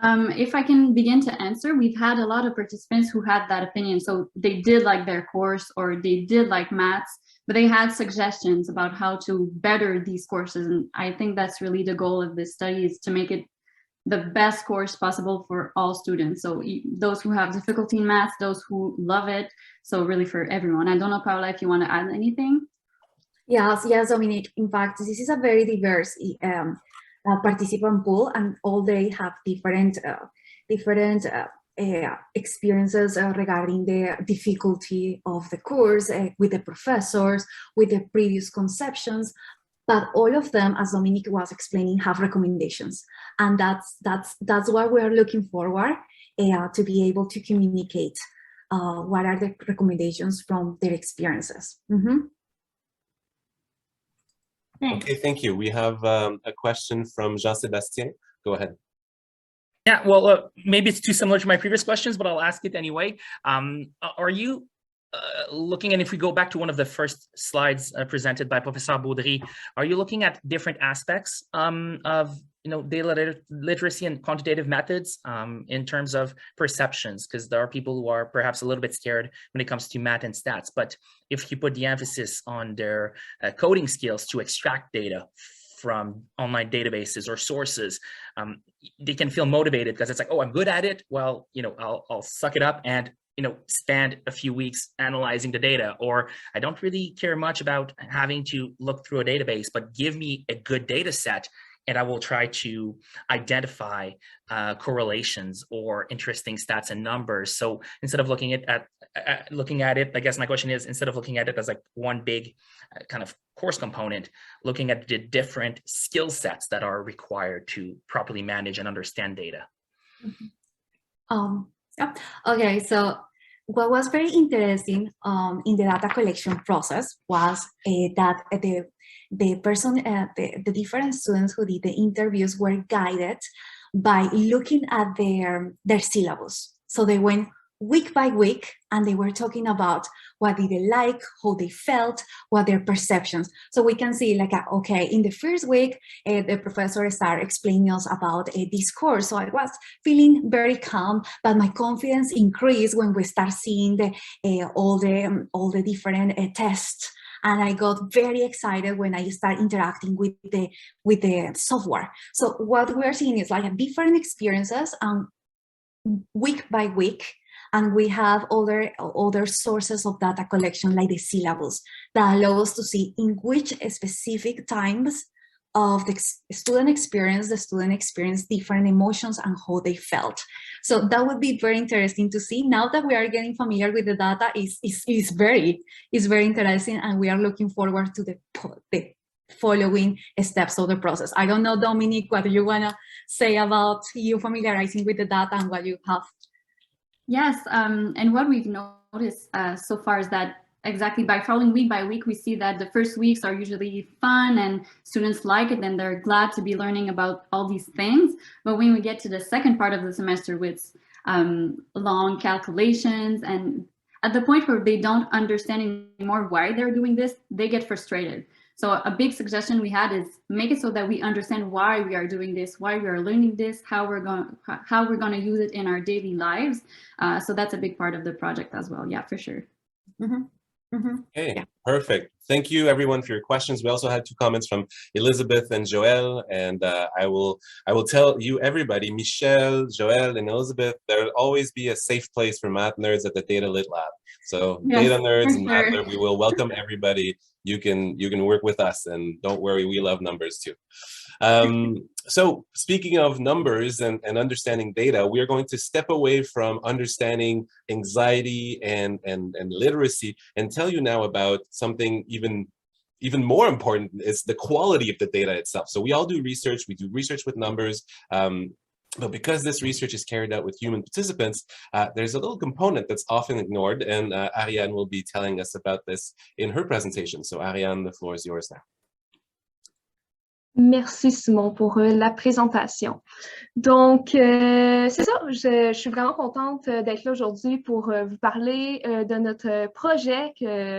If I can begin to answer, we've had a lot of participants who had that opinion. So they did like their course, or they did like maths, but they had suggestions about how to better these courses. And I think that's really the goal of this study, is to make it the best course possible for all students. So those who have difficulty in maths, those who love it. So really for everyone. I don't know, Paola, if you want to add anything. Yes, Dominique. In fact, this is a very diverse participant pool, and all they have different experiences regarding the difficulty of the course, with the professors, with the previous conceptions. But all of them, as Dominique was explaining, have recommendations, and that's what we are looking forward to be able to communicate. What are the recommendations from their experiences? Mm-hmm. Okay, thank you. We have a question from Jean-Sébastien. Go ahead. Yeah, well, maybe it's too similar to my previous questions, but I'll ask it anyway. Are you looking, and if we go back to one of the first slides presented by Professor Baudry, are you looking at different aspects of data literacy and quantitative methods in terms of perceptions? Because there are people who are perhaps a little bit scared when it comes to math and stats, but if you put the emphasis on their coding skills to extract data from online databases or sources, they can feel motivated because it's like, oh, I'm good at it. Well, I'll suck it up and spend a few weeks analyzing the data, or I don't really care much about having to look through a database, but give me a good data set and I will try to identify correlations or interesting stats and numbers. So instead of looking at it, I guess my question is, instead of looking at it as like one big kind of course component, looking at the different skill sets that are required to properly manage and understand data. Yeah. Okay, so what was very interesting in the data collection process was that the different students who did the interviews were guided by looking at their syllabus. So they went week by week, and they were talking about what did they like, how they felt, what their perceptions. So we can see like, okay, in the first week, the professor started explaining us about this course. So I was feeling very calm, but my confidence increased when we start seeing all the different tests. And I got very excited when I started interacting with the software. So what we're seeing is like different experiences week by week. And we have other sources of data collection, like the syllabus, that allow us to see in which specific times of the student experienced different emotions and how they felt. So that would be very interesting to see. Now that we are getting familiar with the data, is very interesting, and we are looking forward to the following steps of the process. I don't know, Dominique, what do you want to say about you familiarizing with the data and what you have? Yes, and what we've noticed so far is that Exactly. By following week by week, we see that the first weeks are usually fun and students like it and they're glad to be learning about all these things. But when we get to the second part of the semester with long calculations and at the point where they don't understand anymore why they're doing this, they get frustrated. So a big suggestion we had is make it so that we understand why we are doing this, why we are learning this, how we're going to use it in our daily lives. So that's a big part of the project as well. Yeah, for sure. Mm-hmm. Mm-hmm. Okay, yeah. Perfect. Thank you everyone for your questions. We also had 2 comments from Elizabeth and Joel, and I will tell you everybody, Michelle, Joel, and Elizabeth, there will always be a safe place for math nerds at the DataLitLab. So yes, data nerds and math nerds, we will welcome everybody. You can work with us, and don't worry, we love numbers too. So speaking of numbers and understanding data, we are going to step away from understanding anxiety and literacy and tell you now about something even more important, is the quality of the data itself. So we all do research, we do research with numbers, but because this research is carried out with human participants, there's a little component that's often ignored, and Ariane will be telling us about this in her presentation. So Ariane, the floor is yours now. Merci Simon pour la présentation. Donc, c'est ça, je suis vraiment contente d'être là aujourd'hui pour vous parler de notre projet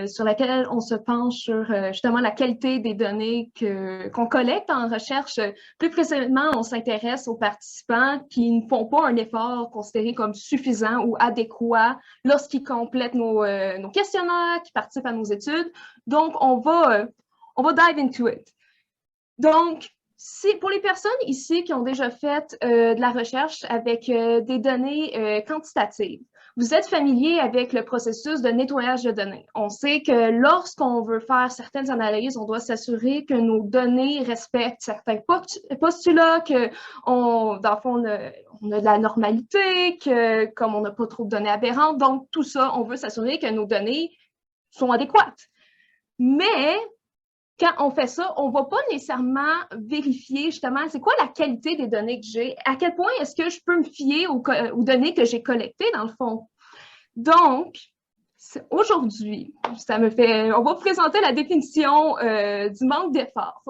sur lequel on se penche sur justement la qualité des données qu'on collecte en recherche. Plus précisément, on s'intéresse aux participants qui ne font pas un effort considéré comme suffisant ou adéquat lorsqu'ils complètent nos questionnaires, qui participent à nos études. Donc, on va dive into it. Donc, pour les personnes ici qui ont déjà fait de la recherche avec des données quantitatives, vous êtes familier avec le processus de nettoyage de données. On sait que lorsqu'on veut faire certaines analyses, on doit s'assurer que nos données respectent certains postulats, dans le fond, on a de la normalité, que comme on n'a pas trop de données aberrantes, donc tout ça, on veut s'assurer que nos données sont adéquates. Mais quand on fait ça, on ne va pas nécessairement vérifier justement c'est quoi la qualité des données que j'ai, à quel point est-ce que je peux me fier aux données que j'ai collectées dans le fond. Donc, aujourd'hui, on va présenter la définition du manque d'effort.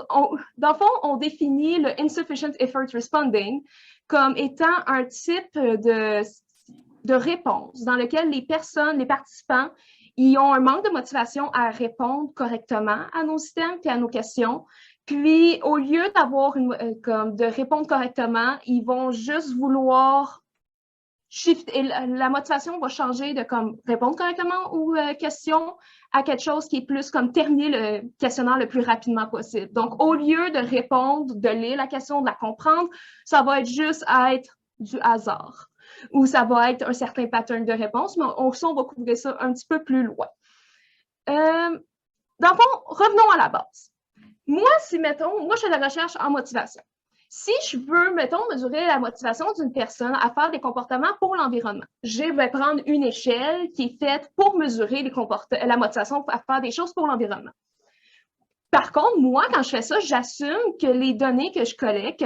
Dans le fond, on définit le insufficient effort responding comme étant un type de réponse dans lequel les participants, ils ont un manque de motivation à répondre correctement à nos systèmes et à nos questions. Puis, au lieu de répondre correctement, ils vont juste vouloir shifter. La motivation va changer de répondre correctement aux questions à quelque chose qui est plus comme terminer le questionnaire le plus rapidement possible. Donc, au lieu de répondre, de lire la question, de la comprendre, ça va être juste être du hasard, ou ça va être un certain pattern de réponse, mais on va couvrir ça un petit peu plus loin. Dans le fond, revenons à la base. Moi, je fais de la recherche en motivation. Si je veux, mesurer la motivation d'une personne à faire des comportements pour l'environnement, je vais prendre une échelle qui est faite pour mesurer la motivation à faire des choses pour l'environnement. Par contre, moi, quand je fais ça, j'assume que les données que je collecte,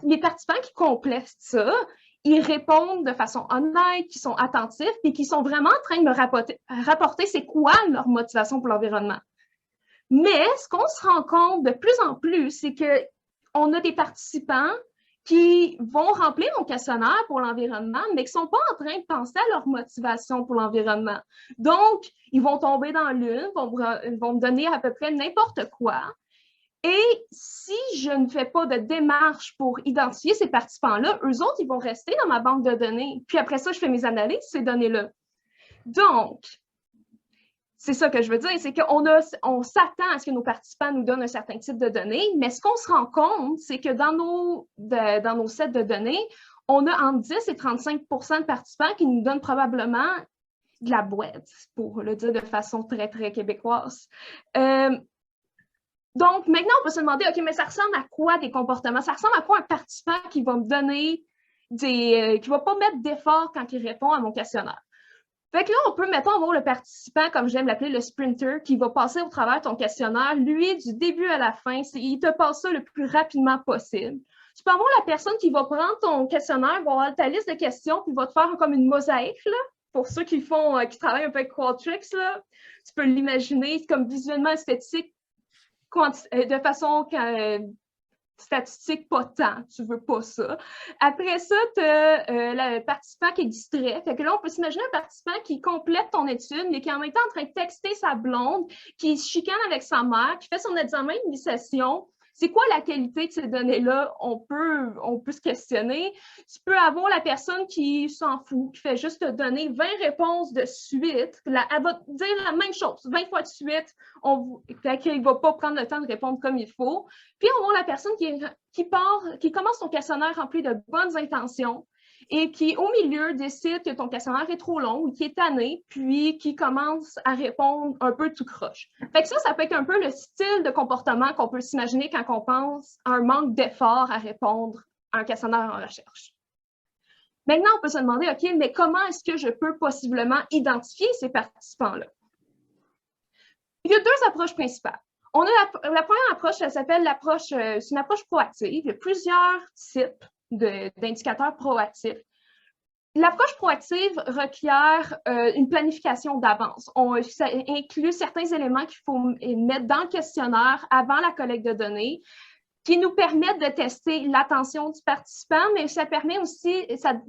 les participants qui complètent ça, ils répondent de façon honnête, qui sont attentifs, et qui sont vraiment en train de me rapporter c'est quoi leur motivation pour l'environnement. Mais ce qu'on se rend compte de plus en plus, c'est qu'on a des participants qui vont remplir mon questionnaire pour l'environnement, mais qui ne sont pas en train de penser à leur motivation pour l'environnement. Donc, ils vont tomber dans l'une, vont me donner à peu près n'importe quoi. Et si je ne fais pas de démarche pour identifier ces participants-là, eux autres, ils vont rester dans ma banque de données. Puis après ça, je fais mes analyses de ces données-là. Donc, c'est ça que je veux dire, c'est qu'on s'attend à ce que nos participants nous donnent un certain type de données, mais ce qu'on se rend compte, c'est que dans nos sets de données, on a entre 10 et 35 % de participants qui nous donnent probablement de la boîte, pour le dire de façon très, très québécoise. Donc, maintenant, on peut se demander, OK, mais ça ressemble à quoi des comportements? Ça ressemble à quoi un participant qui va me donner qui ne va pas mettre d'effort quand il répond à mon questionnaire? Fait que là, on peut, avoir le participant, comme j'aime l'appeler, le sprinter, qui va passer au travers de ton questionnaire. Lui, du début à la fin, il te passe ça le plus rapidement possible. Tu peux avoir la personne qui va prendre ton questionnaire, va avoir ta liste de questions, puis va te faire comme une mosaïque, là. pour ceux qui travaillent un peu avec Qualtrics, là, tu peux l'imaginer comme visuellement esthétique, de façon statistique, pas tant, tu veux pas ça. Après ça, tu as le participant qui est distrait. Fait que là, on peut s'imaginer un participant qui complète ton étude, mais qui est en même temps en train de texter sa blonde, qui se chicane avec sa mère, qui fait son examen de mi-session. C'est quoi la qualité de ces données-là? On peut se questionner. Tu peux avoir la personne qui s'en fout, qui fait juste te donner 20 réponses de suite. Elle va te dire la même chose 20 fois de suite. Elle ne va pas prendre le temps de répondre comme il faut. Puis, on a la personne qui commence son questionnaire rempli de bonnes intentions et qui, au milieu, décide que ton questionnaire est trop long ou qui est tanné, puis qui commence à répondre un peu tout croche. Fait que ça peut être un peu le style de comportement qu'on peut s'imaginer quand on pense à un manque d'effort à répondre à un questionnaire en recherche. Maintenant, on peut se demander, OK, mais comment est-ce que je peux possiblement identifier ces participants-là? Il y a deux approches principales. On a la première approche, elle s'appelle l'approche, c'est une approche proactive. Il y a plusieurs types d'indicateurs proactifs. L'approche proactive requiert une planification d'avance. Ça inclut certains éléments qu'il faut mettre dans le questionnaire avant la collecte de données qui nous permettent de tester l'attention du participant, mais ça permet aussi,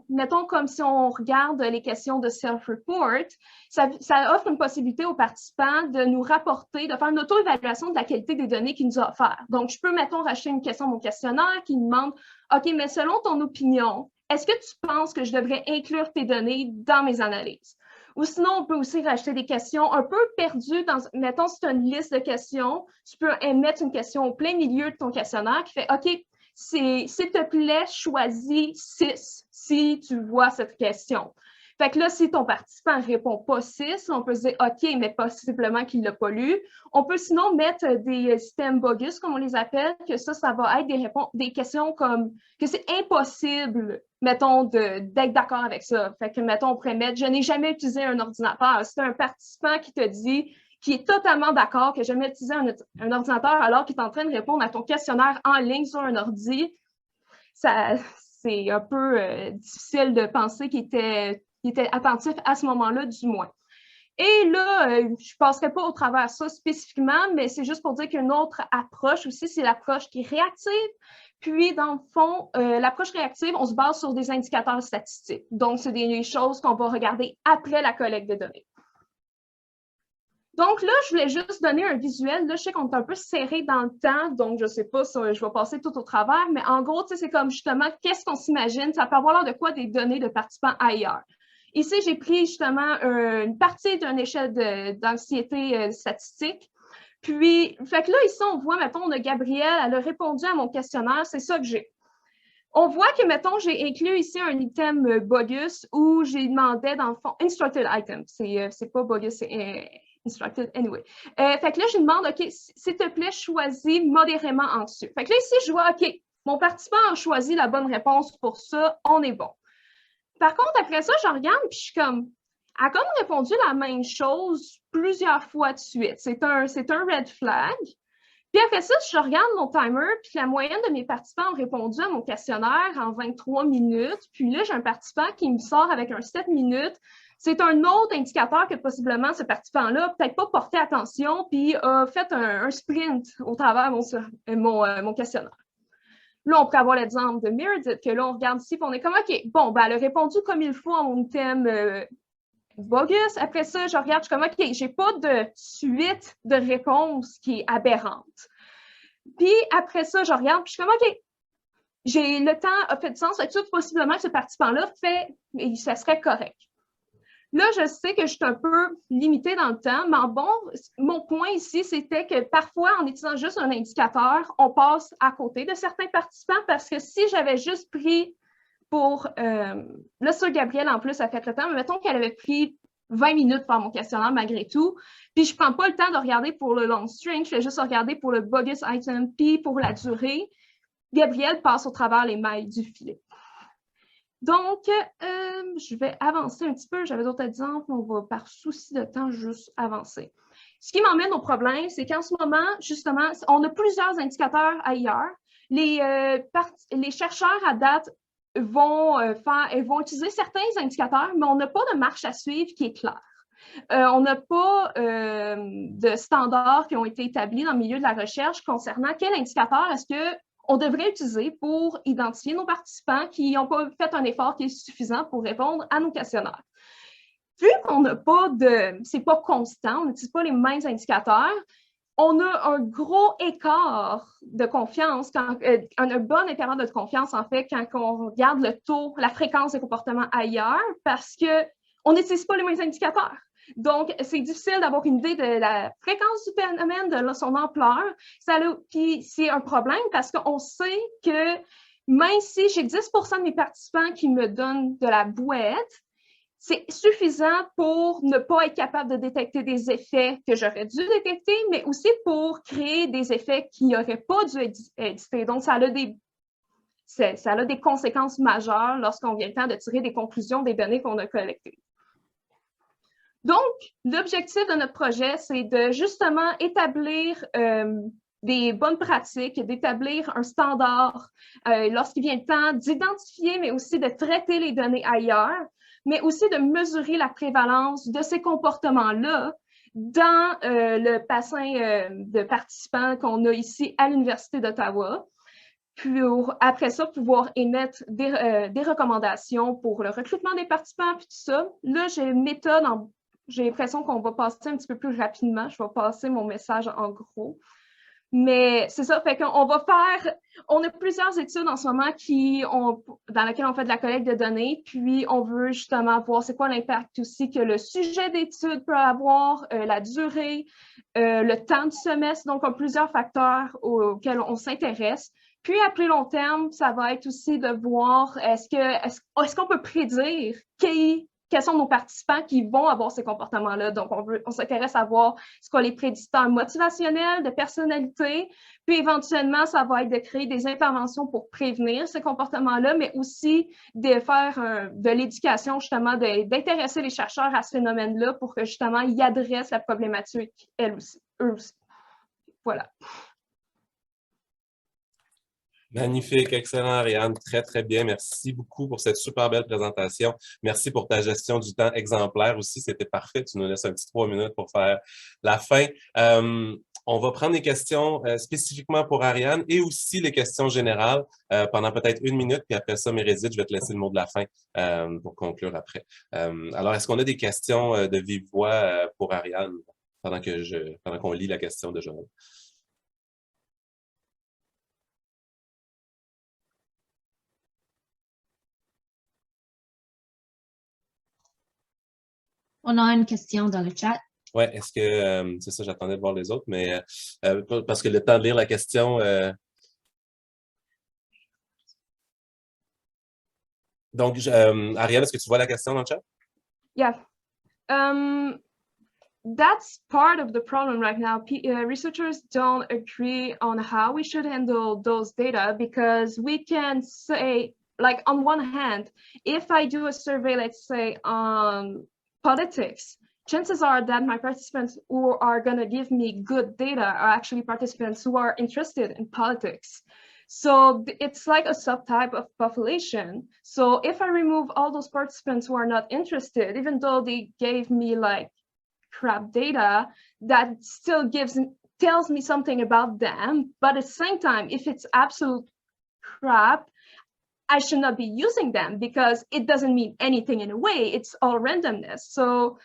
mettons comme si on regarde les questions de self-report, ça offre une possibilité aux participants de nous rapporter, de faire une auto-évaluation de la qualité des données qu'ils nous ont offertes. Donc, je peux, mettons, racheter une question à mon questionnaire qui me demande « OK, mais selon ton opinion, est-ce que tu penses que je devrais inclure tes données dans mes analyses? » Ou sinon, on peut aussi rajouter des questions un peu perdues. Mettons, si tu as une liste de questions, tu peux mettre une question au plein milieu de ton questionnaire qui fait « OK, s'il te plaît, choisis 6 si tu vois cette question. » Fait que là, si ton participant ne répond pas 6, on peut se dire « OK, mais possiblement qu'il ne l'a pas lu. » On peut sinon mettre des systèmes bogus, comme on les appelle, que ça va être des questions comme que c'est impossible, mettons, d'être d'accord avec ça. Fait que, mettons, on pourrait mettre « Je n'ai jamais utilisé un ordinateur. » C'est un participant qui te dit qui est totalement d'accord que jamais utilisé un ordinateur alors qu'il est en train de répondre à ton questionnaire en ligne sur un ordi. C'est un peu difficile de penser qu'il était attentif à ce moment-là, du moins. Et là, je ne passerai pas au travers de ça spécifiquement, mais c'est juste pour dire qu'une autre approche aussi, c'est l'approche qui est réactive. Puis, dans le fond, l'approche réactive, on se base sur des indicateurs statistiques. Donc, c'est des choses qu'on va regarder après la collecte de données. Donc là, je voulais juste donner un visuel. Là, je sais qu'on est un peu serré dans le temps, donc je ne sais pas si je vais passer tout au travers, mais en gros, c'est comme justement, qu'est-ce qu'on s'imagine? Ça peut avoir l'air de quoi des données de participants ailleurs. Ici, j'ai pris justement une partie d'une échelle d'anxiété statistique. Puis, fait que là, ici, on voit, mettons, on a Gabrielle, elle a répondu à mon questionnaire, c'est ça que j'ai. On voit que, mettons, j'ai inclus ici un item bogus où j'ai demandé, dans le fond, instructed item. C'est pas bogus, c'est instructed anyway. Fait que là, je demande, OK, s'il te plaît, choisis modérément anxieux. Fait que là, ici, je vois, OK, mon participant a choisi la bonne réponse pour ça, on est bon. Par contre, après ça, je regarde puis je suis comme, elle a comme répondu la même chose plusieurs fois de suite. C'est un red flag. Puis après ça, je regarde mon timer, puis la moyenne de mes participants ont répondu à mon questionnaire en 23 minutes. Puis là, j'ai un participant qui me sort avec un 7 minutes. C'est un autre indicateur que possiblement ce participant-là n'a peut-être pas porté attention, puis a fait un sprint au travers de mon questionnaire. Là, on pourrait avoir l'exemple de Meredith, que là, on regarde ici, puis on est comme, OK, bon, ben, elle a répondu comme il faut à mon thème bogus. Après ça, je regarde, je suis comme, OK, j'ai pas de suite de réponses qui est aberrante. Puis après ça, je regarde, puis je suis comme, OK, le temps a fait du sens. Fait-tu possiblement que ce participant-là et ça serait correct. Là, je sais que je suis un peu limitée dans le temps, mais bon, mon point ici, c'était que parfois, en utilisant juste un indicateur, on passe à côté de certains participants parce que si j'avais juste pris pour... là, sur Gabrielle, en plus, a fait le temps, mais mettons qu'elle avait pris 20 minutes pour mon questionnaire malgré tout, puis je ne prends pas le temps de regarder pour le long string, je fais juste regarder pour le bogus item, puis pour la durée. Gabrielle passe au travers les mailles du filet. Donc, je vais avancer un petit peu. J'avais d'autres exemples, mais on va par souci de temps juste avancer. Ce qui m'emmène au problème, c'est qu'en ce moment, justement, on a plusieurs indicateurs ailleurs. Les chercheurs à date vont utiliser certains indicateurs, mais on n'a pas de marche à suivre qui est claire. On n'a pas de standards qui ont été établis dans le milieu de la recherche concernant quel indicateur est-ce qu'on devrait utiliser pour identifier nos participants qui n'ont pas fait un effort qui est suffisant pour répondre à nos questionnaires. Vu qu'on n'a pas c'est pas constant, on n'utilise pas les mêmes indicateurs, on a un gros écart de confiance, un bon écart de confiance, en fait, quand on regarde le taux, la fréquence des comportements ailleurs, parce qu'on n'utilise pas les mêmes indicateurs. Donc, c'est difficile d'avoir une idée de la fréquence du phénomène, de son ampleur. Puis, c'est un problème parce qu'on sait que même si j'ai 10% de mes participants qui me donnent de la boîte, c'est suffisant pour ne pas être capable de détecter des effets que j'aurais dû détecter, mais aussi pour créer des effets qui n'auraient pas dû exister. Donc, ça a des conséquences majeures lorsqu'on vient le temps de tirer des conclusions des données qu'on a collectées. Donc, l'objectif de notre projet, c'est de justement établir des bonnes pratiques, d'établir un standard lorsqu'il vient le temps d'identifier, mais aussi de traiter les données ailleurs, mais aussi de mesurer la prévalence de ces comportements-là dans le bassin de participants qu'on a ici à l'Université d'Ottawa. Puis après ça, pouvoir émettre des recommandations pour le recrutement des participants, puis tout ça. Là, j'ai une méthode, j'ai l'impression qu'on va passer un petit peu plus rapidement. Je vais passer mon message en gros. Mais c'est ça, fait qu'on on a plusieurs études en ce moment dans lesquelles on fait de la collecte de données, puis on veut justement voir c'est quoi l'impact aussi que le sujet d'étude peut avoir, la durée, le temps du semestre, donc on a plusieurs facteurs auxquels on s'intéresse. Puis à plus long terme, ça va être aussi de voir est-ce qu'on peut prédire quels sont nos participants qui vont avoir ces comportements-là. Donc, on s'intéresse à voir ce qu'ont les prédicteurs motivationnels, de personnalité, puis éventuellement, ça va être de créer des interventions pour prévenir ces comportements-là, mais aussi de faire de l'éducation, justement, d'intéresser les chercheurs à ce phénomène-là pour que, justement, ils adressent la problématique, eux aussi. Voilà. Magnifique, excellent, Ariane, très, très bien. Merci beaucoup pour cette super belle présentation. Merci pour ta gestion du temps exemplaire aussi. C'était parfait. Tu nous laisses un petit 3 minutes pour faire la fin. On va prendre les questions spécifiquement pour Ariane et aussi les questions générales pendant peut-être 1 minute. Puis après ça, Meredith, je vais te laisser le mot de la fin pour conclure après. Alors, est-ce qu'on a des questions de vive voix pour Ariane pendant qu'on lit la question de Joël? On a une question dans le chat. Oui, est-ce que c'est ça, j'attendais de voir les autres, mais parce que le temps de lire la question. Donc, Ariane, est-ce que tu vois la question dans le chat? Yeah. That's part of the problem right now. Researchers don't agree on how we should handle those data because we can say, like, on one hand, if I do a survey, let's say, on politics, chances are that my participants who are going to give me good data are actually participants who are interested in politics. So it's like a subtype of population. So if I remove all those participants who are not interested, even though they gave me like crap data, that still tells me something about them. But at the same time, if it's absolute crap, I should not be using them because it doesn't mean anything in a way. It's all randomness. So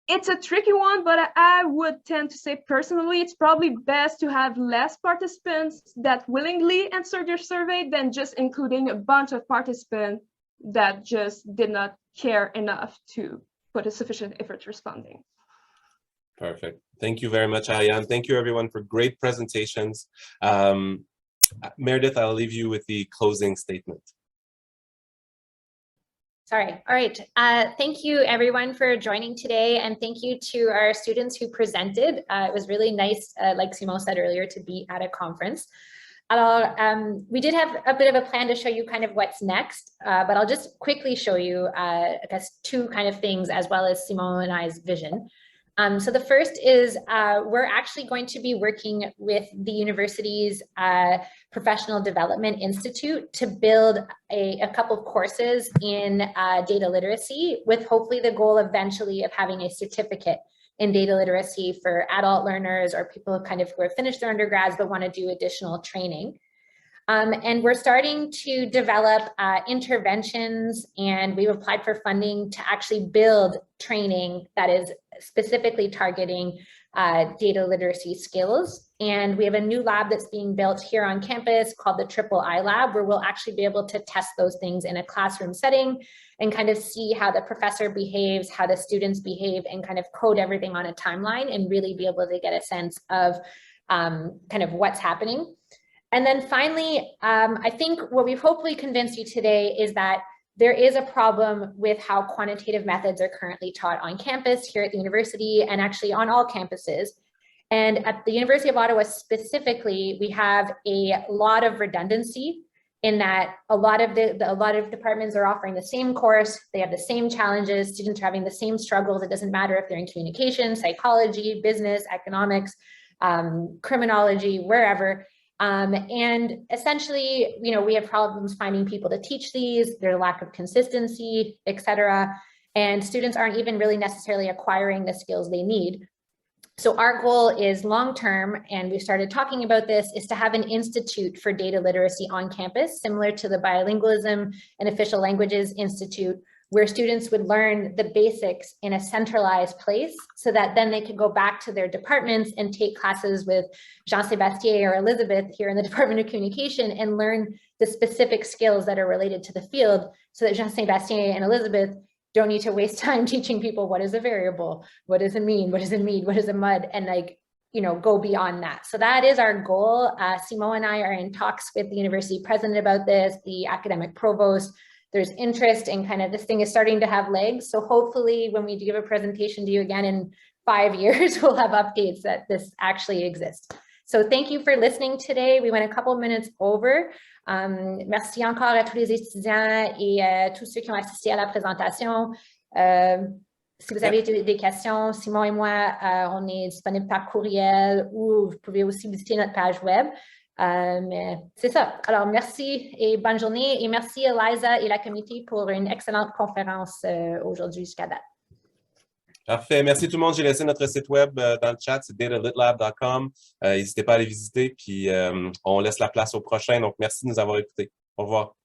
it's a tricky one, but I would tend to say personally, it's probably best to have less participants that willingly answered your survey than just including a bunch of participants that just did not care enough to put a sufficient effort responding. Perfect. Thank you very much, Ariane. Thank you, everyone, for great presentations. Meredith, I'll leave you with the closing statement. Sorry. All right. Thank you, everyone, for joining today. And thank you to our students who presented. It was really nice, like Simon said earlier, to be at a conference. We did have a bit of a plan to show you kind of what's next, but I'll just quickly show you, I guess, 2 kind of things as well as Simon and I's vision. So the first is we're actually going to be working with the university's Professional Development Institute to build a couple of courses in data literacy, with hopefully the goal eventually of having a certificate in data literacy for adult learners or people kind of who have finished their undergrads but want to do additional training. And we're starting to develop interventions, and we've applied for funding to actually build training that is specifically targeting data literacy skills. And we have a new lab that's being built here on campus called the III Lab, where we'll actually be able to test those things in a classroom setting and kind of see how the professor behaves, how the students behave, and kind of code everything on a timeline and really be able to get a sense of kind of what's happening. And then finally, I think what we've hopefully convinced you today is that there is a problem with how quantitative methods are currently taught on campus here at the university, and actually on all campuses. And at the University of Ottawa specifically, we have a lot of redundancy in that a lot of departments are offering the same course, they have the same challenges, students are having the same struggles. It doesn't matter if they're in communication, psychology, business, economics, criminology, wherever. And essentially, you know, we have problems finding people to teach these, there's a lack of consistency, et cetera, and students aren't even really necessarily acquiring the skills they need. So our goal is long-term, and we started talking about this, is to have an institute for data literacy on campus, similar to the Bilingualism and Official Languages Institute, where students would learn the basics in a centralized place so that then they could go back to their departments and take classes with Jean-Sébastien or Elizabeth here in the Department of Communication and learn the specific skills that are related to the field, so that Jean-Sébastien and Elizabeth don't need to waste time teaching people what is a variable, what does it mean, what does it mean, what is a mud, and like, you know, go beyond that. So that is our goal. Simon and I are in talks with the university president about this, the academic provost. There's interest, and kind of this thing is starting to have legs. So hopefully when we give a presentation to you again in 5 years, we'll have updates that this actually exists. So thank you for listening today. We went a couple of minutes over. Merci encore à tous les étudiants et tous ceux qui ont assisté à la présentation. Si vous avez des questions, Simon et moi, on est disponible par courriel, ou vous pouvez aussi visiter notre page web. Mais c'est ça. Alors, merci et bonne journée. Et merci Eliza et la communauté pour une excellente conférence aujourd'hui jusqu'à date. Parfait. Merci tout le monde. J'ai laissé notre site web dans le chat, c'est DataLitLab.com. N'hésitez pas à aller visiter, puis on laisse la place au prochain. Donc, merci de nous avoir écoutés. Au revoir.